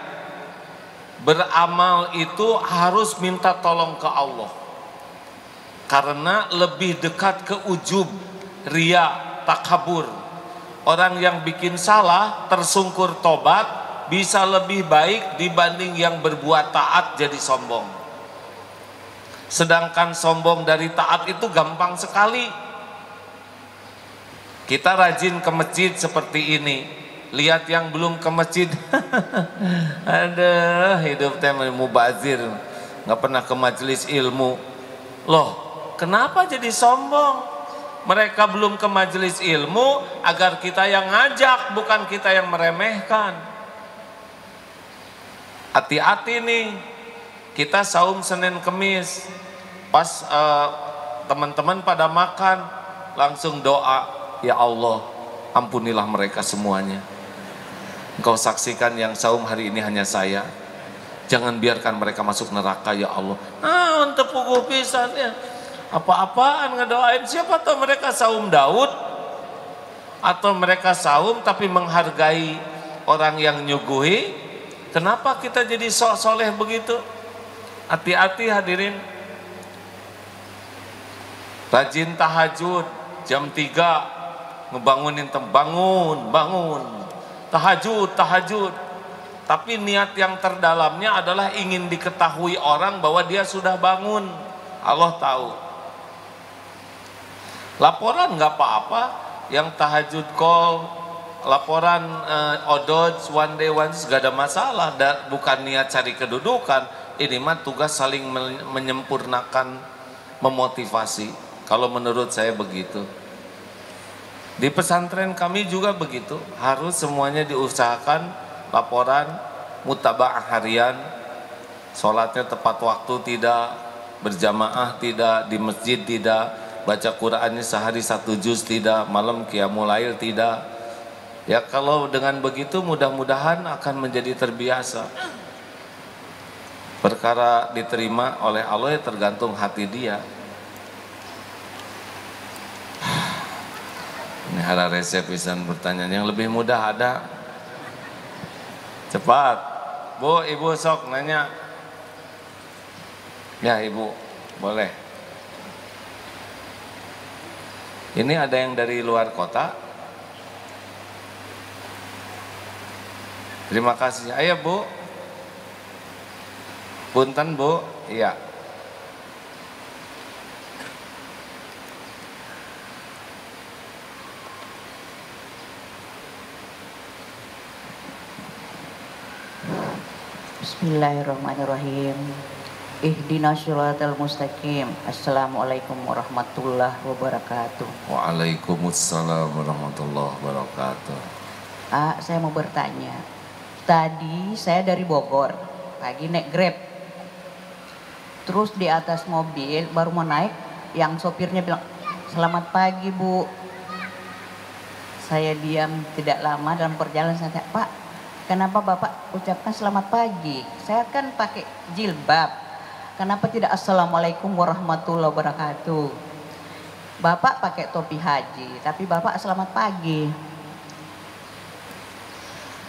Beramal itu harus minta tolong ke Allah. Karena lebih dekat ke ujub, ria, takabur. Orang yang bikin salah, tersungkur tobat, bisa lebih baik dibanding yang berbuat taat jadi sombong. Sedangkan sombong dari taat itu gampang sekali. Kita rajin ke masjid seperti ini, lihat yang belum ke masjid, aduh hidup teh mubazir, nggak pernah ke majelis ilmu. Loh, kenapa jadi sombong? Mereka belum ke majelis ilmu agar kita yang ngajak, bukan kita yang meremehkan. Hati-hati nih, kita saum Senin Kemis, pas teman-teman pada makan, langsung doa, ya Allah, ampunilah mereka semuanya. Engkau saksikan yang saum hari ini hanya saya. Jangan biarkan mereka masuk neraka, ya Allah. Untuk pukul pisan ya. Apa-apaan ngedoain, siapa tahu mereka saum Daud, atau mereka saum tapi menghargai orang yang nyuguhi. Kenapa kita jadi sok soleh begitu? Hati-hati hadirin. Rajin tahajud jam 3, ngebangunin bangun tahajud. Tapi niat yang terdalamnya adalah ingin diketahui orang bahwa dia sudah bangun. Allah tahu. Laporan nggak apa-apa, yang tahajud call, laporan odod one day once gak ada masalah. Bukan niat cari kedudukan, ini mah tugas saling menyempurnakan, memotivasi. Kalau menurut saya begitu. Di pesantren kami juga begitu, harus semuanya diusahakan, laporan, mutaba'ah harian, sholatnya tepat waktu tidak, berjamaah tidak, di masjid tidak, baca Qur'annya sehari 1 juz tidak, malam qiyamul lail tidak. Ya kalau dengan begitu mudah-mudahan akan menjadi terbiasa. Perkara diterima oleh Allah ya tergantung hati dia. Ini ada resep pisan pertanyaan yang lebih mudah ada. Cepat. Bu, ibu sok nanya. Ya ibu, boleh. Ini ada yang dari luar kota. Terima kasih. Ayo bu. Punten bu. Iya. Bismillahirrahmanirrahim. Ihdinas shiratal mustaqim. Assalamualaikum warahmatullahi wabarakatuh. Waalaikumsalam warahmatullahi wabarakatuh. Saya mau bertanya. Tadi saya dari Bogor, pagi naik Grab. Terus di atas mobil baru mau naik, yang sopirnya bilang, "Selamat pagi, Bu." Saya diam tidak lama dalam perjalanan, saya tanya, "Pak, kenapa Bapak ucapkan selamat pagi? Saya kan pakai jilbab. Kenapa tidak Assalamualaikum warahmatullahi wabarakatuh? Bapak pakai topi haji, tapi Bapak selamat pagi."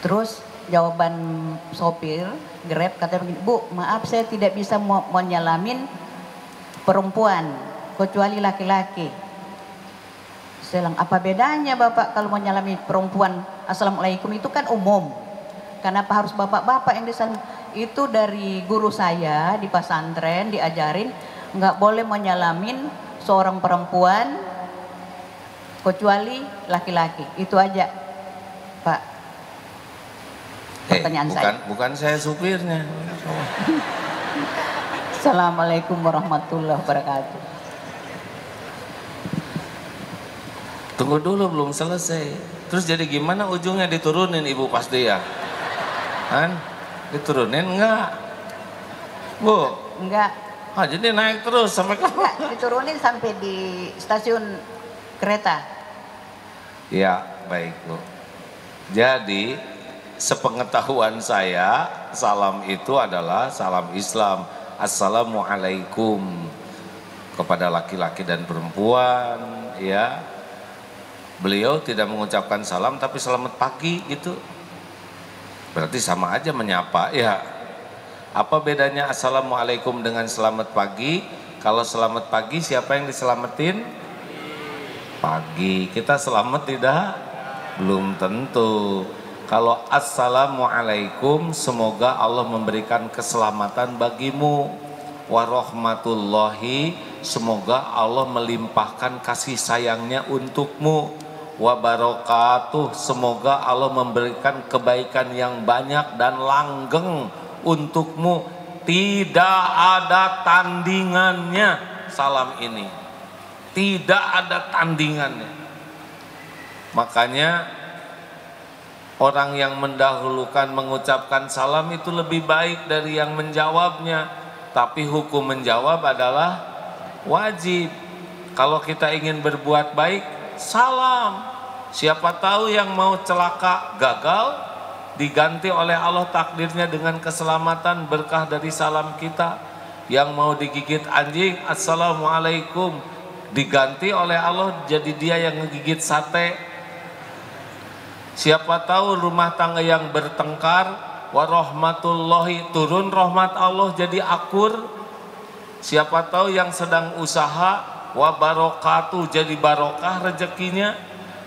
Terus jawaban sopir Grab katanya begini, "Bu, maaf saya tidak bisa menyalamin perempuan, kecuali laki-laki." Saya bilang, "Apa bedanya Bapak kalau menyalami perempuan Assalamualaikum itu kan umum. Kenapa harus bapak-bapak yang disalam?" Itu dari guru saya di pesantren diajarin nggak boleh menyalamin seorang perempuan kecuali laki-laki. Itu aja, Pak. Pertanyaan saya. Bukan saya supirnya. Assalamualaikum warahmatullahi wabarakatuh. Tunggu dulu, belum selesai. Terus jadi gimana ujungnya diturunin ibu pasti ya? Kan? Diturunin enggak? Bu? Enggak. Jadi naik terus sampai ke... Enggak, diturunin sampai di stasiun kereta. Ya, baik Bu. Jadi, sepengetahuan saya, salam itu adalah salam Islam. Assalamualaikum kepada laki-laki dan perempuan, ya. Beliau tidak mengucapkan salam tapi selamat pagi gitu. Berarti sama aja menyapa ya. Apa bedanya Assalamualaikum dengan selamat pagi? Kalau selamat pagi siapa yang diselamatin? Pagi. Kita selamat tidak? Belum tentu. Kalau assalamualaikum, semoga Allah memberikan keselamatan bagimu. Warahmatullahi, semoga Allah melimpahkan kasih sayangnya untukmu. Wabarakatuh, semoga Allah memberikan kebaikan yang banyak dan langgeng untukmu. Tidak ada tandingannya salam ini, tidak ada tandingannya. Makanya orang yang mendahulukan mengucapkan salam itu lebih baik dari yang menjawabnya. Tapi hukum menjawab adalah wajib. Kalau kita ingin berbuat baik, salam. Siapa tahu yang mau celaka gagal, diganti oleh Allah takdirnya dengan keselamatan berkah dari salam kita. Yang mau digigit anjing, assalamualaikum, diganti oleh Allah jadi dia yang ngegigit sate. Siapa tahu rumah tangga yang bertengkar, warahmatullahi, turun rahmat Allah jadi akur. Siapa tahu yang sedang usaha, wabarakatuh, jadi barokah rezekinya.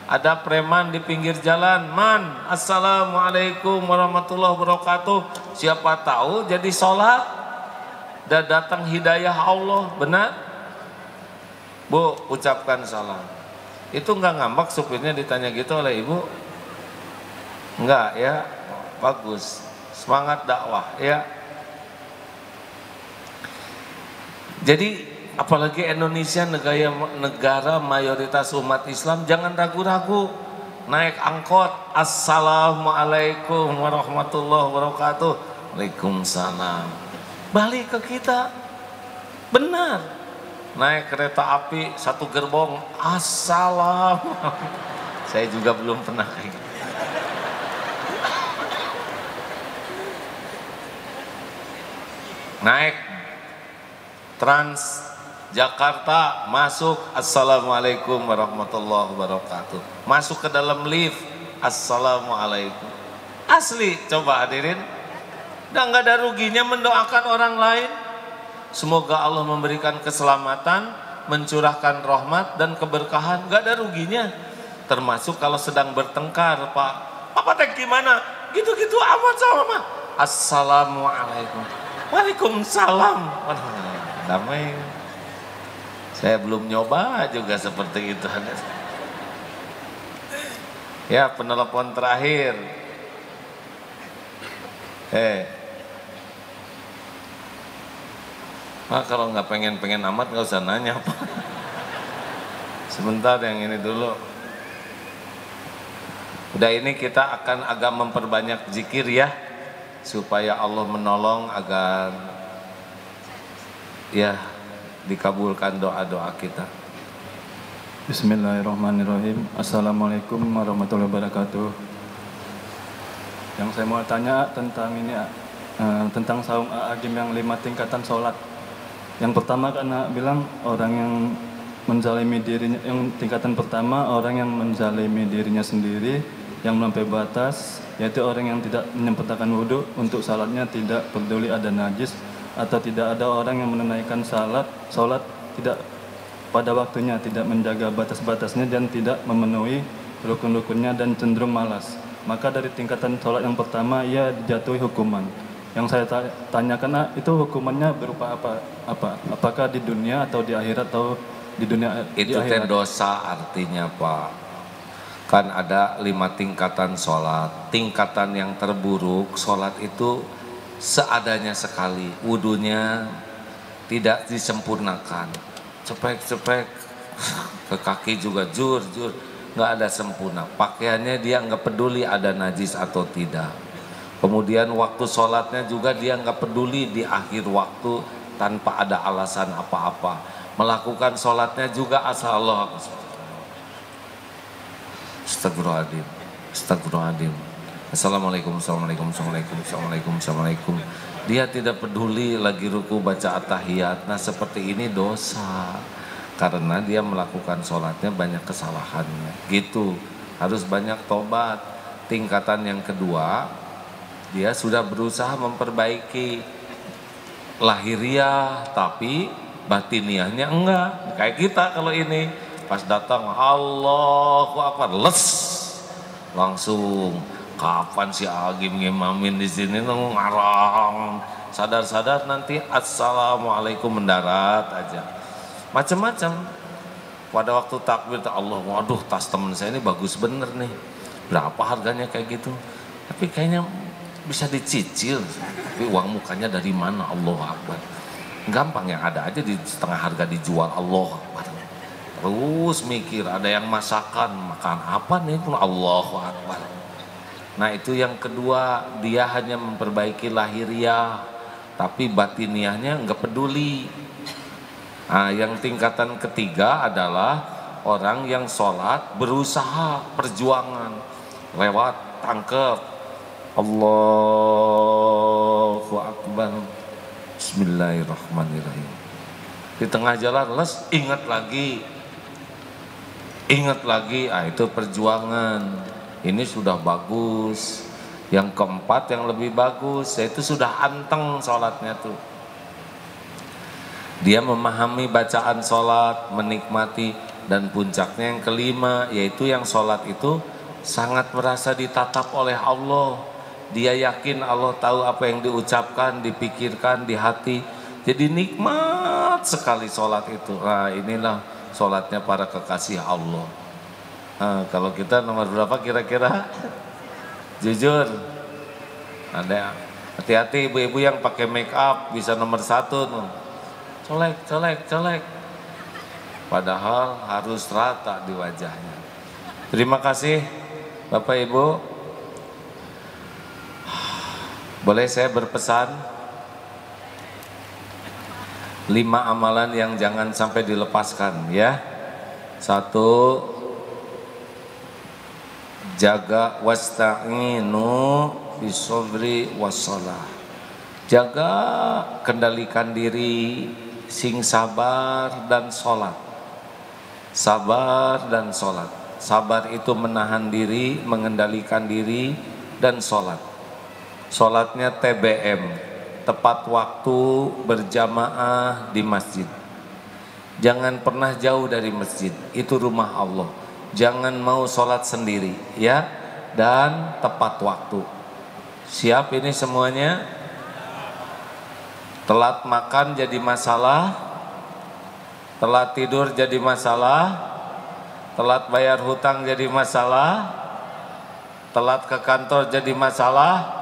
Ada preman di pinggir jalan, man, assalamualaikum warahmatullahi wabarakatuh. Siapa tahu jadi sholat, dan datang hidayah Allah. Benar? Bu, ucapkan salam. Itu nggak ngambek supirnya ditanya gitu oleh ibu? Enggak ya, bagus. Semangat dakwah ya. Jadi apalagi Indonesia negara mayoritas umat Islam, jangan ragu-ragu. Naik angkot, assalamualaikum warahmatullahi wabarakatuh. Waalaikumsalam. Balik ke kita. Benar. Naik kereta api satu gerbong, assalam. Saya juga belum pernah kayak gitu. Naik Trans Jakarta, masuk assalamualaikum warahmatullahi wabarakatuh. Masuk ke dalam lift, assalamualaikum. Asli, coba hadirin. Dan nggak ada ruginya mendoakan orang lain. Semoga Allah memberikan keselamatan, mencurahkan rahmat dan keberkahan. Nggak ada ruginya. Termasuk kalau sedang bertengkar, Pak. Papa teh gimana? Gitu-gitu amat sama mah. Assalamualaikum. Waalaikumsalam. Damai. Saya belum nyoba juga seperti itu. Ya, penelepon terakhir. Nah, kalau nggak pengen amat nggak usah nanya, Pak. Sebentar yang ini dulu. Udah ini kita akan agak memperbanyak zikir ya, supaya Allah menolong agar ya dikabulkan doa-doa kita. Bismillahirrahmanirrahim. Assalamualaikum warahmatullahi wabarakatuh. Yang saya mau tanya tentang ini tentang saum agim yang 5 tingkatan sholat. Yang pertama karena bilang orang yang menzalimi dirinya, yang tingkatan pertama orang yang menzalimi dirinya sendiri, yang melampaui batas, yaitu orang yang tidak menyempurnakan wudhu untuk salatnya, tidak peduli ada najis atau tidak ada orang yang menunaikan sholat tidak pada waktunya, tidak menjaga batas-batasnya dan tidak memenuhi rukun-rukunnya dan cenderung malas. Maka dari tingkatan sholat yang pertama ia dijatuhi hukuman. Yang saya tanyakan, itu hukumannya berupa apa? Apakah di dunia atau di akhirat atau di dunia? Itu teh dosa artinya, Pak. Kan ada 5 tingkatan sholat. Tingkatan yang terburuk sholat itu seadanya sekali, wudunya tidak disempurnakan, cepek-cepek ke kaki juga jur, nggak ada sempurna. Pakaiannya dia nggak peduli ada najis atau tidak. Kemudian waktu sholatnya juga dia nggak peduli di akhir waktu tanpa ada alasan apa-apa. Melakukan sholatnya juga asal Allah. Astagfirullahaladzim, astagfirullahaladzim. Assalamualaikum, assalamualaikum, assalamualaikum, assalamualaikum, assalamualaikum. Dia tidak peduli lagi ruku baca at-tahiyat. Nah seperti ini dosa, karena dia melakukan sholatnya banyak kesalahannya. Gitu, harus banyak tobat. Tingkatan yang kedua, dia sudah berusaha memperbaiki lahiriah, tapi batiniahnya enggak. Kayak kita kalau ini, pas datang Allahu Akbar, les, langsung kapan si Agim ngimamin di sini ngarang. Sadar-sadar nanti assalamualaikum mendarat aja. Macam-macam. Pada waktu takbir Allah, waduh tas temen saya ini bagus bener nih. Berapa harganya kayak gitu? Tapi kayaknya bisa dicicil. Tapi uang mukanya dari mana? Allahu Akbar. Gampang, yang ada aja di setengah harga dijual. Allahu Akbar. Terus mikir, ada yang makan apa nih? Allahu Akbar. Nah itu yang kedua, dia hanya memperbaiki lahiriah, tapi batiniahnya nggak peduli. Nah, yang tingkatan ketiga adalah orang yang sholat berusaha perjuangan lewat tangkep Allahu Akbar, Bismillahirrahmanirrahim. Di tengah jalan les, ingat lagi, itu perjuangan. Ini sudah bagus. Yang keempat yang lebih bagus, yaitu sudah anteng sholatnya tuh. Dia memahami bacaan sholat, menikmati, dan puncaknya yang kelima, yaitu yang sholat itu sangat merasa ditatap oleh Allah. Dia yakin Allah tahu apa yang diucapkan, dipikirkan di hati. Jadi nikmat sekali sholat itu. Nah inilah sholatnya para kekasih Allah. Nah, kalau kita nomor berapa kira-kira? Jujur, ada hati-hati ibu-ibu yang pakai make up bisa nomor 1 tuh. Colek. Padahal harus rata di wajahnya. Terima kasih Bapak Ibu. Boleh saya berpesan 5 amalan yang jangan sampai dilepaskan ya. 1, jaga wasta'inu bisobri wassalah. Jaga, kendalikan diri, sing sabar dan sholat. Sabar dan sholat. Sabar itu menahan diri, mengendalikan diri, dan sholat. Sholatnya TBM, tepat waktu, berjamaah di masjid. Jangan pernah jauh dari masjid, itu rumah Allah. Jangan mau sholat sendiri ya, dan tepat waktu. Siap ini semuanya? Telat makan jadi masalah, telat tidur jadi masalah, telat bayar hutang jadi masalah, telat ke kantor jadi masalah.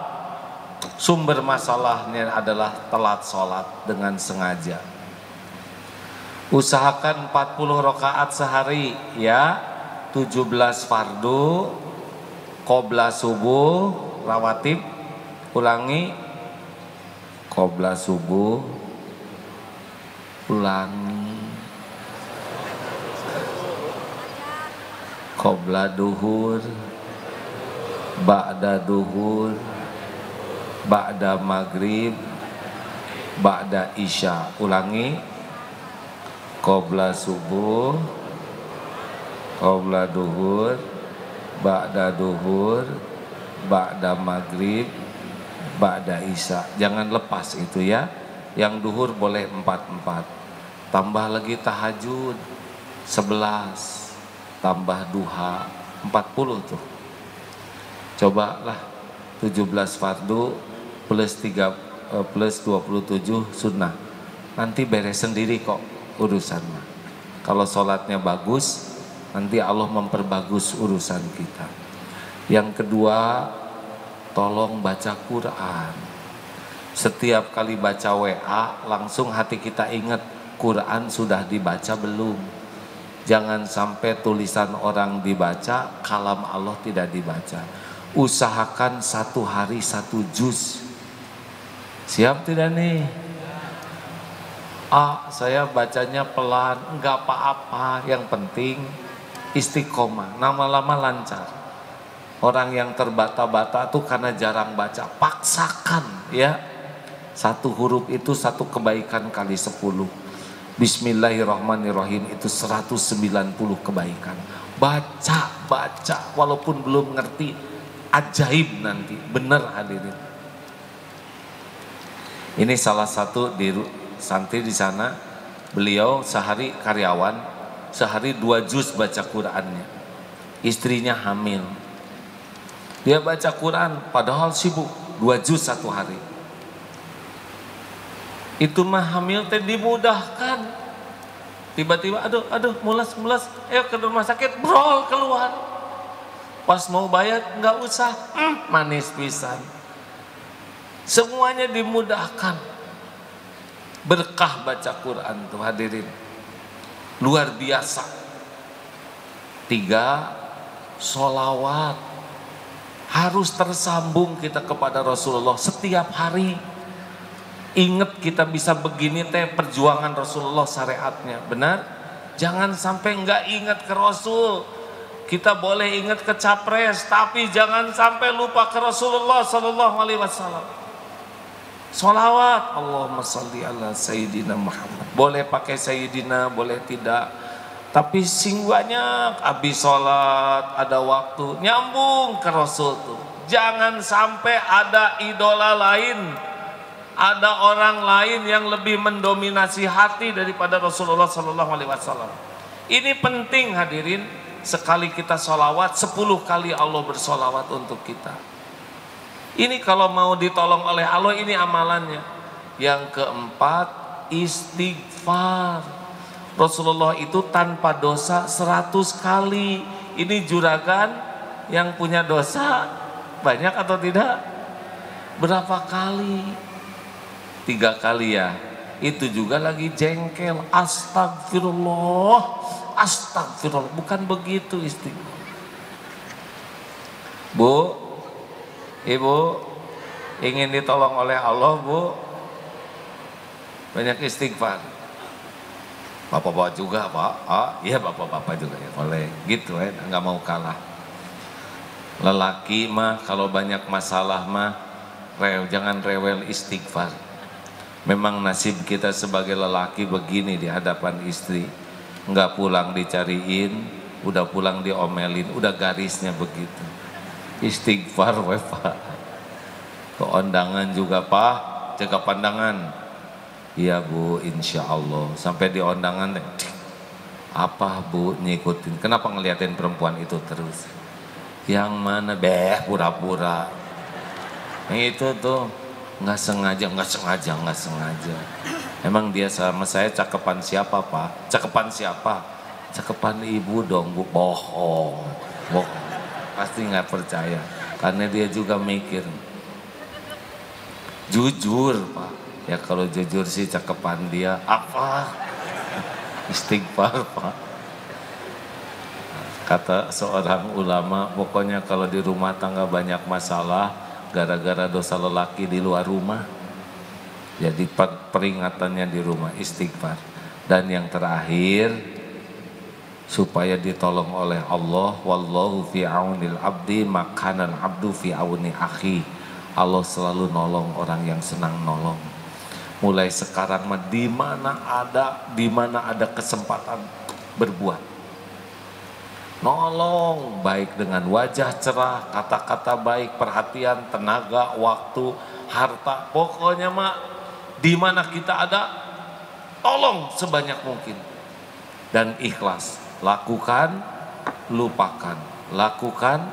Sumber masalahnya adalah telat sholat dengan sengaja. Usahakan 40 rakaat sehari ya. 17 fardu, qobla subuh, rawatib, ulangi, qobla subuh, ulangi, qobla duhur, ba'da duhur, ba'da maghrib, ba'da isya, ulangi, qobla subuh, qobla duhur, ba'da duhur, ba'da maghrib, ba'da isya. Jangan lepas itu ya. Yang duhur boleh 4-4. Tambah lagi tahajud 11. Tambah duha 40 tuh. Cobalah 17 fardu plus 27 sunnah. Nanti beres sendiri kok urusannya. Kalau sholatnya bagus, nanti Allah memperbagus urusan kita. Yang kedua, tolong baca Quran. Setiap kali baca WA, langsung hati kita ingat Quran sudah dibaca belum. Jangan sampai tulisan orang dibaca, kalam Allah tidak dibaca. Usahakan 1 hari 1 juz. Siap tidak nih? Saya bacanya pelan, enggak apa-apa, yang penting istiqomah, lama-lama lancar. Orang yang terbata-bata tuh karena jarang baca, paksakan ya. 1 huruf itu 1 kebaikan kali 10. Bismillahirrahmanirrahim itu 190 kebaikan. Baca, walaupun belum ngerti, ajaib nanti, benar hadirin. Ini salah satu di santri di sana, beliau sehari karyawan, sehari 2 juz baca Qur'annya. Istrinya hamil. Dia baca Quran padahal sibuk 2 juz satu hari. Itu mah hamil teh dimudahkan. Tiba-tiba aduh mulas, ayo ke rumah sakit, brol keluar. Pas mau bayar nggak usah, manis pisan. Semuanya dimudahkan. Berkah baca Quran tuh hadirin. Luar biasa. 3, sholawat. Harus tersambung kita kepada Rasulullah setiap hari. Ingat kita bisa begini teh perjuangan Rasulullah syariatnya. Benar? Jangan sampai nggak ingat ke Rasul. Kita boleh ingat ke capres, tapi jangan sampai lupa ke Rasulullah Sallallahu Alaihi Wasallam. Sholawat, Allahumma salli ala Sayyidina Muhammad. Boleh pakai Sayyidina, boleh tidak. Tapi sing banyak, habis sholat, ada waktu, nyambung ke Rasul tuh. Jangan sampai ada idola lain, ada orang lain yang lebih mendominasi hati daripada Rasulullah Sallallahu Alaihi Wasallam. Ini penting hadirin. Sekali kita sholawat, 10 kali Allah bersolawat untuk kita. Ini kalau mau ditolong oleh Allah, ini amalannya. Yang keempat, istighfar. Rasulullah itu tanpa dosa 100 kali. Ini juragan yang punya dosa banyak atau tidak? Berapa kali? 3 kali ya. Itu juga lagi jengkel. Astagfirullah, astagfirullah. Bukan begitu istighfar. Bu, Ibu ingin ditolong oleh Allah, Bu, banyak istighfar. Bapak-bapak juga, Pak. Iya, bapak-bapak juga ya, boleh. Gitu ya, nggak mau kalah. Lelaki mah kalau banyak masalah mah jangan rewel istighfar. Memang nasib kita sebagai lelaki begini di hadapan istri. Nggak pulang dicariin, udah pulang diomelin, udah garisnya begitu. Istighfar we Pak. Ke undangan juga Pak, jaga pandangan. Iya Bu, insya Allah. Sampai di undangan, apa Bu ngikutin? Kenapa ngeliatin perempuan itu terus? Yang mana? Pura-pura. Itu tuh nggak sengaja. Emang dia sama saya cakepan siapa Pak? Cakepan siapa? Cakepan ibu dong Bu. Bohong. Pasti nggak percaya. Karena dia juga mikir. Jujur Pak. Ya kalau jujur sih cakepan dia apa? Istighfar Pak. Kata seorang ulama, pokoknya kalau di rumah tangga banyak masalah gara-gara dosa lelaki di luar rumah. Jadi peringatannya di rumah istighfar. Dan yang terakhir, supaya ditolong oleh Allah, wallahu fi aunil abdi makanan abdu fi auni akhi. Allah selalu nolong orang yang senang nolong. Mulai sekarang mah di mana ada kesempatan berbuat, nolong, baik dengan wajah cerah, kata-kata baik, perhatian, tenaga, waktu, harta, pokoknya mah di mana kita ada, tolong sebanyak mungkin dan ikhlas. Lakukan, lupakan, lakukan,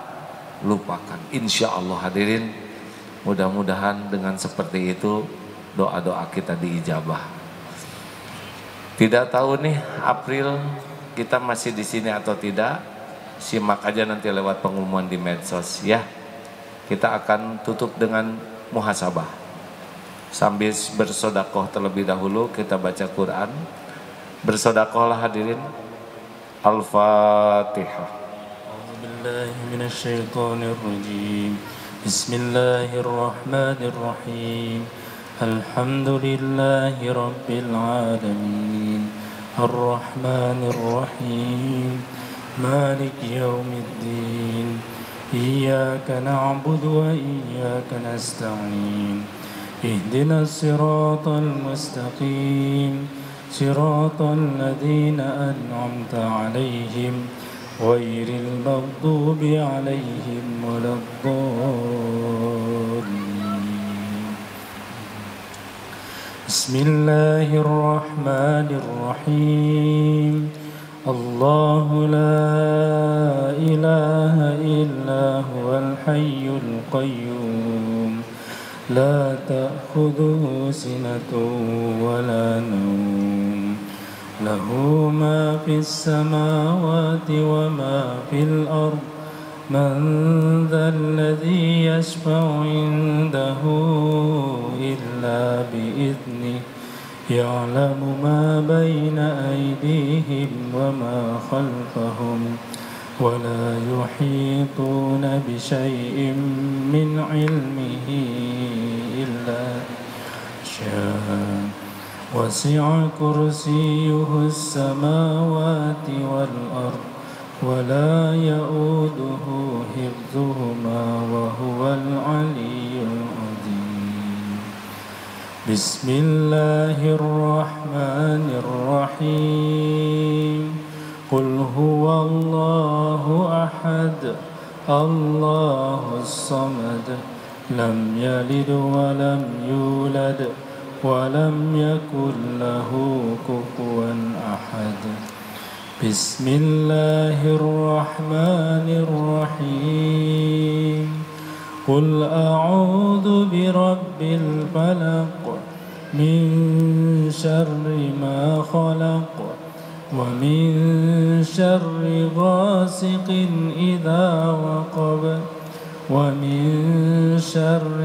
lupakan. Insya Allah hadirin, mudah-mudahan dengan seperti itu doa-doa kita diijabah. Tidak tahu nih April kita masih di sini atau tidak. Simak aja nanti lewat pengumuman di medsos ya. Kita akan tutup dengan muhasabah. Sambil bersodakoh terlebih dahulu kita baca Quran. Bersodakohlah hadirin. Al-Fatihah. A'udzubillahi minasyaitonirrajim. Bismillahirrahmanirrahim. Alhamdulillahi Rabbil Alamin. Ar-Rahmanir Rahim. Malik Yawmiddin. Iyyaka na'budu wa iyyaka nasta'in. Ihdinas siratal mustaqim. Siratal ladzina an'amta 'alaihim ghairil maghdubi 'alaihim waladdallin. Bismillahirrahmanirrahim. Allahu la ilaha illa huwal الحي القيوم لا تأخذه سنة ولا نوم له ما في السماوات وما في الأرض من ذا الذي يشفع عنده إلا بإذنه يعلم ما بين أيديهم وما خلفهم ولا يحيطون بشيء من علمه إلا شاء وسع كرسيه السماوات والأرض ولا يؤوده حفظهما وهو العلي العظيم بسم الله الرحمن الرحيم قل هو الله أحد الله الصمد لم يلد ولم يولد ولم يكن له كفوا أحد بسم الله الرحمن الرحيم قل أعوذ برب الفلق من شر ما خلق ومن شر غاسق إذا وقب ومن شر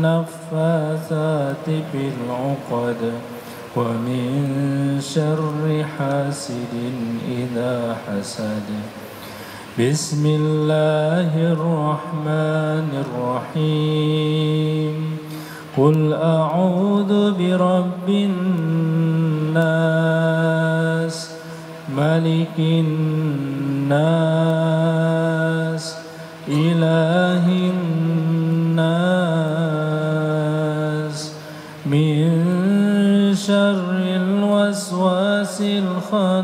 النفاثات في العقد ومن شر حاسد إذا حسد بسم الله الرحمن الرحيم قل أعوذ برب الناس ملك الناس إله الناس من شر الوسواس الخناس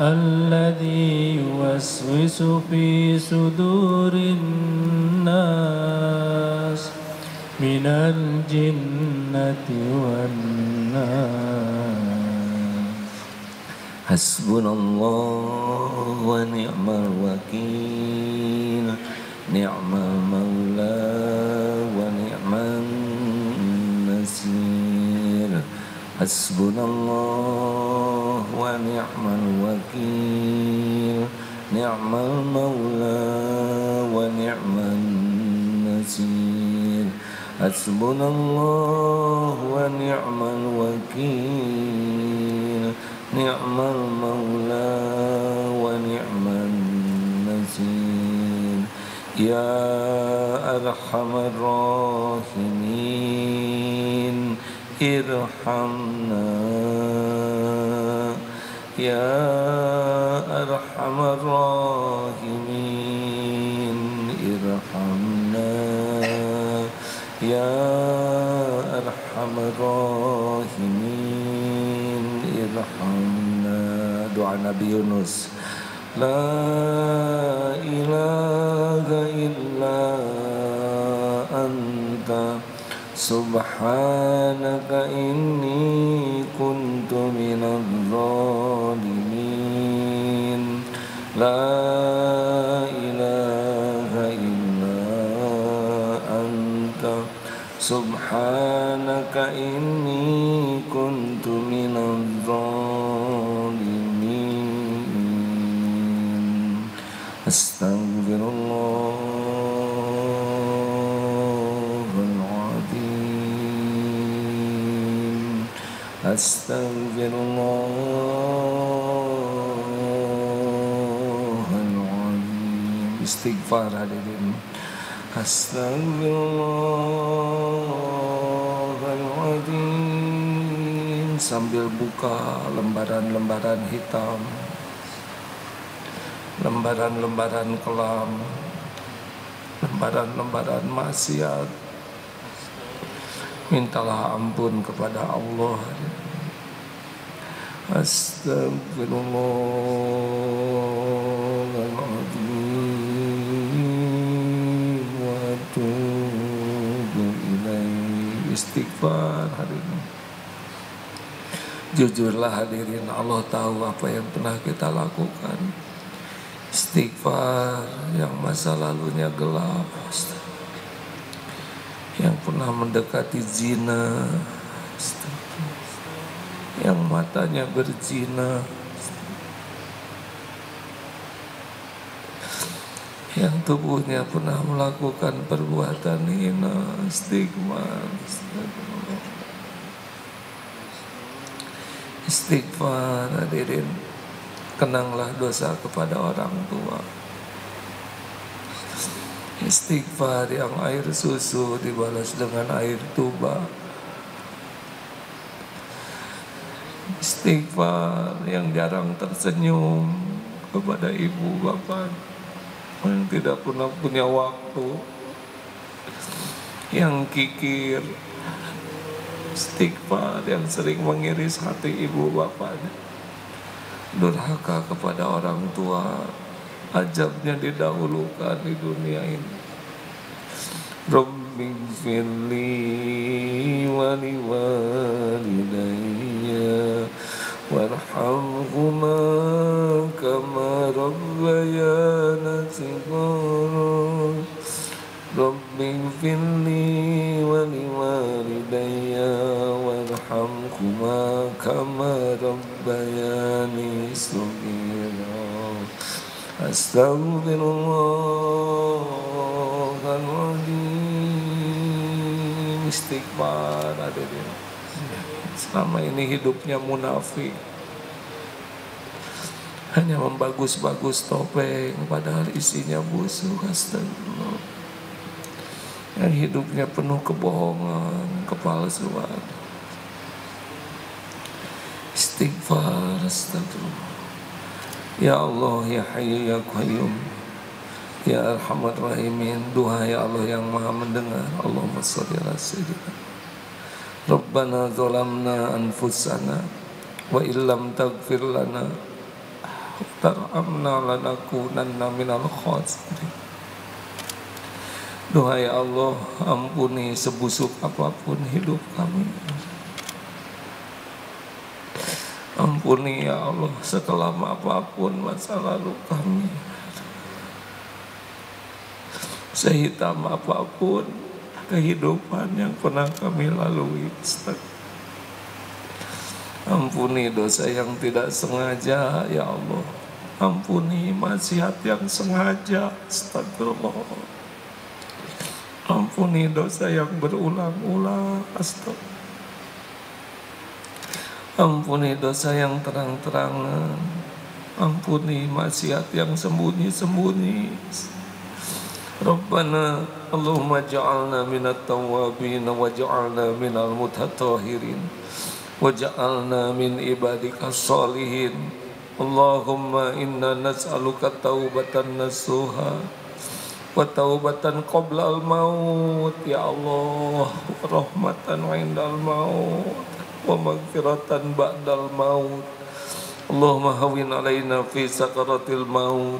الذي يوسوس في صدور الناس من الجنة والناس حسبنا الله ونعم الوكيل نعم المولى ونعم النصير حسبنا الله ونعم الوكيل نعم المولى ونعم النصير حسبنا الله ونعم الوكيل نعم المولى ونعم النصير يا أرحم الراحمين ارحمنا يا أرحم الراحمين ارحمنا يا أرحم الراحمين ارحمنا doa Nabi Yunus La ilaha illa anta subhanaka inni kuntu minadh dhalimin La ilaha illa anta subhanaka inni kuntu minadh dhalimin Astaghfirullahaladzim Astaghfirullahaladzim Istighfar hadirin Astaghfirullahaladzim Sambil buka lembaran-lembaran hitam lembaran-lembaran kelam lembaran-lembaran maksiat mintalah ampun kepada Allah Astagfirullahaladzim wa atubu ilaih istighfar hadirin jujurlah hadirin Allah tahu apa yang pernah kita lakukan Istighfar yang masa lalunya gelap, yang pernah mendekati zina, yang matanya berzina, yang tubuhnya pernah melakukan perbuatan hina, istighfar. Hadirin, kenanglah dosa kepada orang tua. Istighfar yang air susu dibalas dengan air tuba. Istighfar yang jarang tersenyum kepada ibu bapak, yang tidak pernah punya waktu, yang kikir. Istighfar yang sering mengiris hati ibu bapaknya, durhaka kepada orang tua, ajabnya didahulukan di dunia ini. Rabbi firli wa liwalidayya warhamhuma kama rabbayana shighara. Rabbi firli wa liwalidayya warhamhuma kama rabbayani shighara. Astagfirullahaladzim. Istighfar. Hadirin, selama ini hidupnya munafik, hanya membagus-bagus topeng padahal isinya busuk. Astagfirullah. Yang hidupnya penuh kebohongan, kepalsuan. Istighfar. Astagfirullah. Ya Allah, ya Hayyu ya Qayyum, ya Arhamar Rahimin. Duhai Allah yang Maha mendengar. Allahumma sholli ala sayyidina. Rabbana zalamna anfusana wa illam taghfir lana wa tarhamna lanakunanna minal khasirin. Duhai Allah, ampuni sebusuk apapun hidup kami. Ampuni ya Allah sekelam apapun masa lalu kami, sehitam apapun kehidupan yang pernah kami lalui. Ampuni dosa yang tidak sengaja ya Allah. Ampuni maksiat yang sengaja. Astagfirullah. Ampuni dosa yang berulang-ulang. Astagfirullah. Ampuni dosa yang terang-terangan. Ampuni maksiat yang sembunyi-sembunyi. Rabbana Allahumma ja'alna minat tawabin wa ja'alna minal mutatahirin wa ja'alna min ibadika sholihin. Allahumma inna nas'aluka taubatan nasuha wa taubatan qabla al-maut ya Allah, rahmatan indal maut wa maghfiratan ba'dal maut. Allahumma hawin alaina fi sakaratil maut.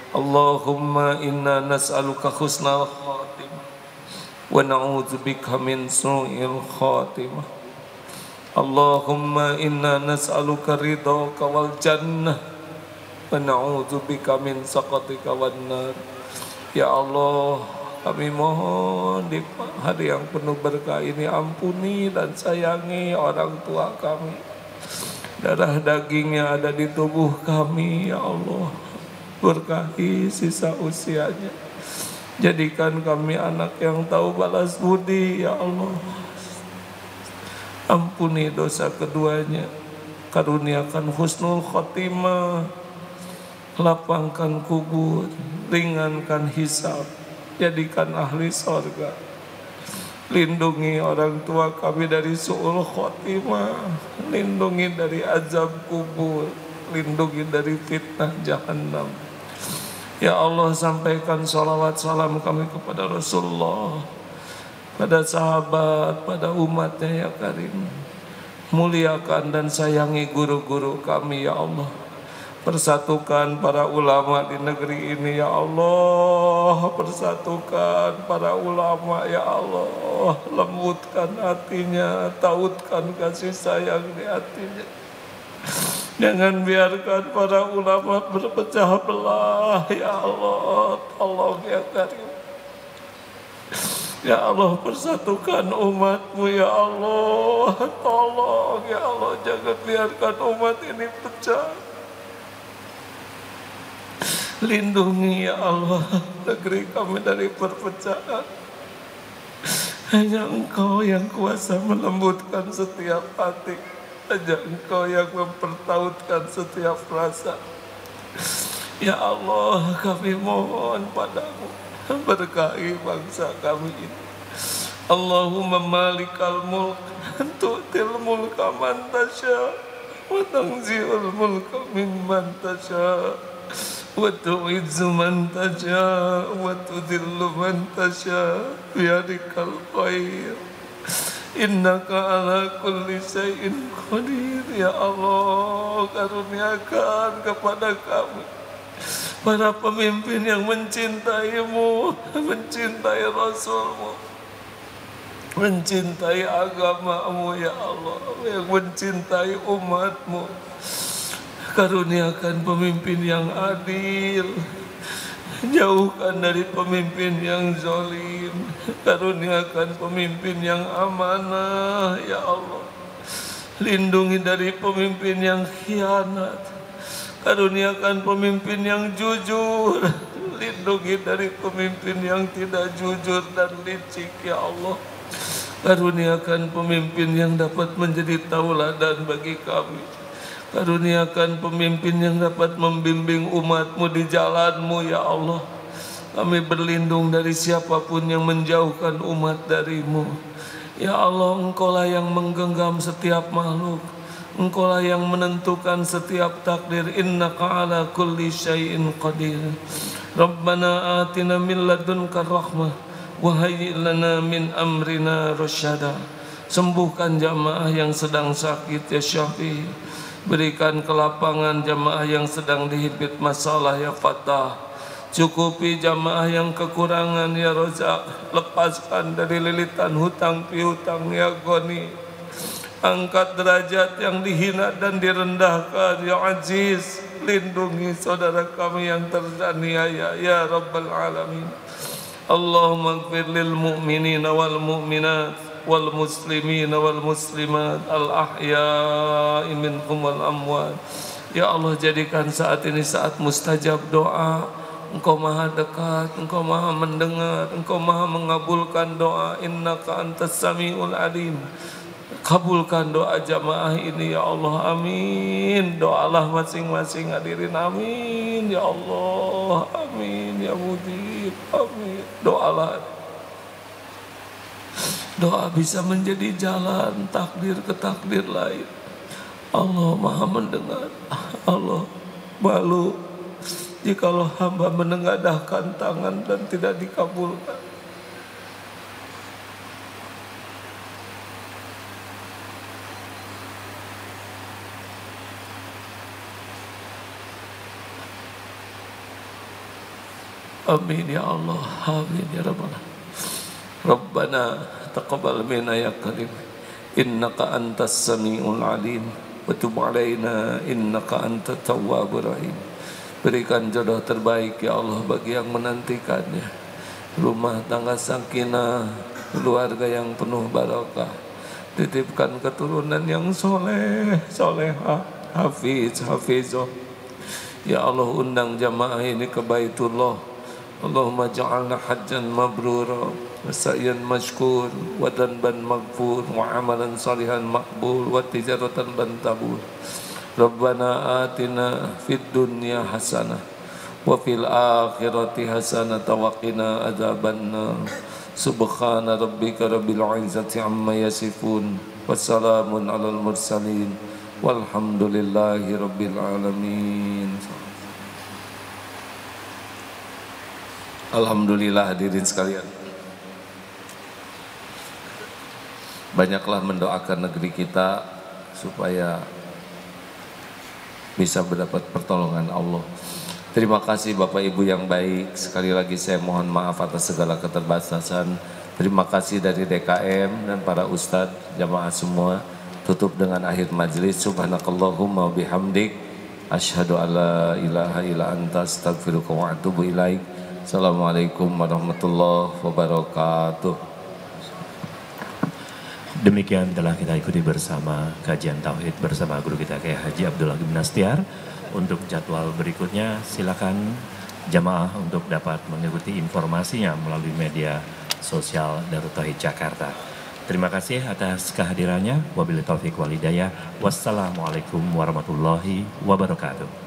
Allahumma inna nas'aluka husnal khatimah wa na'udzubika min su'il khatimah. Allahumma inna nas'aluka ridhaka wal jannah wa na'udzubika min saqatika wan nar. Ya Allah, kami mohon di hari yang penuh berkah ini, ampuni dan sayangi orang tua kami. Darah dagingnya ada di tubuh kami, ya Allah. Berkahi sisa usianya. Jadikan kami anak yang tahu balas budi, ya Allah. Ampuni dosa keduanya. Karuniakan husnul khotimah. Lapangkan kubur. Ringankan hisab. Jadikan ahli sorga. Lindungi orang tua kami dari su'ul khotimah. Lindungi dari azab kubur. Lindungi dari fitnah jahannam. Ya Allah, sampaikan salawat salam kami kepada Rasulullah, pada sahabat, pada umatnya ya Karim. Muliakan dan sayangi guru-guru kami ya Allah. Persatukan para ulama di negeri ini ya Allah. Persatukan para ulama ya Allah. Lembutkan hatinya, tautkan kasih sayang di hatinya. Jangan biarkan para ulama berpecah belah. Ya Allah, tolong ya Karim. Ya Allah, persatukan umatmu. Ya Allah, tolong ya Allah, jangan biarkan umat ini pecah. Lindungi ya Allah negeri kami dari perpecahan. Hanya Engkau yang kuasa melembutkan setiap hati. Hanya Engkau yang mempertautkan setiap rasa. Ya Allah, kami mohon padamu, berkahi bangsa kami ini. Allahumma malikal mulk, tu'til mulka man tasya, wa tanzi'ul mulka mimman tasya, wa tu'izzu man tasya, wa tudhillu man tasya, biyadikal khair. Innaka ala kulli syai'in qadir. Ya Allah, karuniakan kepada kami para pemimpin yang mencintai-Mu, mencintai Rasul-Mu, mencintai agama-Mu ya Allah, yang mencintai umat-Mu. Karuniakan pemimpin yang adil, jauhkan dari pemimpin yang zalim. Karuniakan pemimpin yang amanah ya Allah. Lindungi dari pemimpin yang khianat. Karuniakan pemimpin yang jujur. Lindungi dari pemimpin yang tidak jujur dan licik ya Allah. Karuniakan pemimpin yang dapat menjadi tauladan bagi kami. Karuniakan pemimpin yang dapat membimbing umat-Mu di jalan-Mu ya Allah. Kami berlindung dari siapapun yang menjauhkan umat dari-Mu. Ya Allah, Engkaulah yang menggenggam setiap makhluk. Engkaulah yang menentukan setiap takdir. Innaka ala kulli syai'in qadir. Rabbana atina min ladunka rahmah wa hayyi' lana min amrina rasyada. Sembuhkan jamaah yang sedang sakit ya Syafi'. Berikan kelapangan jamaah yang sedang dihimpit masalah ya Fatah. Cukupi jamaah yang kekurangan ya Razak. Lepaskan dari lilitan hutang piutang ya Ghani. Angkat derajat yang dihina dan direndahkan ya Aziz. Lindungi saudara kami yang teraniaya ya Rabbal Alamin. Allahumma ighfir lil mu'minina wal mu'minat wal muslimin wal muslimat al ahya'i minhum wal amwat. Ya Allah, jadikan saat ini saat mustajab doa. Engkau maha dekat, Engkau maha mendengar, Engkau maha mengabulkan doa. Innaka antas sami'ul alim. Kabulkan doa jamaah ini ya Allah, amin. Doalah masing-masing hadirin, amin ya Allah, amin ya Mujib, amin. Doalah. Doa bisa menjadi jalan takdir ke takdir lain. Allah maha mendengar. Allah malu jikalau hamba menengadahkan tangan dan tidak dikabulkan. Amin ya Allah, amin ya Rabbana. Rabbana taqabbal minna ya Karim, innaka antas sami'ul alim, wa tub alaina innaka antat tawwabur rahim. Berikan jodoh terbaik ya Allah bagi yang menantikannya. Rumah tangga sakinah, keluarga yang penuh barakah. Titipkan keturunan yang soleh, solehah, hafiz, hafizah. Ya Allah, undang jamaah ini ke Baitullah. Allahumma ja'alna hajjan mabrura wa sa'yan mashkur wa danban maghfur wa amalan salihan maqbul wa tijaratan bantabur. Rabbana atina fid dunya hasanah wa fil akhirati hasanah wa qina adzabannar. Subhana rabbika rabbil izzati amma yasifun wa salamun alal mursalin walhamdulillahi rabbil alamin. Alhamdulillah hadirin sekalian. Banyaklah mendoakan negeri kita supaya bisa mendapat pertolongan Allah. Terima kasih Bapak Ibu yang baik. Sekali lagi saya mohon maaf atas segala keterbatasan. Terima kasih dari DKM dan para ustadz, jamaah semua. tutup dengan akhir majlis. Subhanakallahumma bihamdik asyhadu alla ilaha illa anta astaghfiruka wa atubu ilaik. Assalamualaikum warahmatullahi wabarakatuh. Demikian telah kita ikuti bersama kajian Tauhid bersama guru kita Kiai Haji Abdullah bin Nastiar. Untuk jadwal berikutnya silakan jamaah untuk dapat mengikuti informasinya melalui media sosial Darut Tauhid Jakarta. Terima kasih atas kehadirannya. Wabillahi taufiq wal hidayah. Wassalamualaikum warahmatullahi wabarakatuh.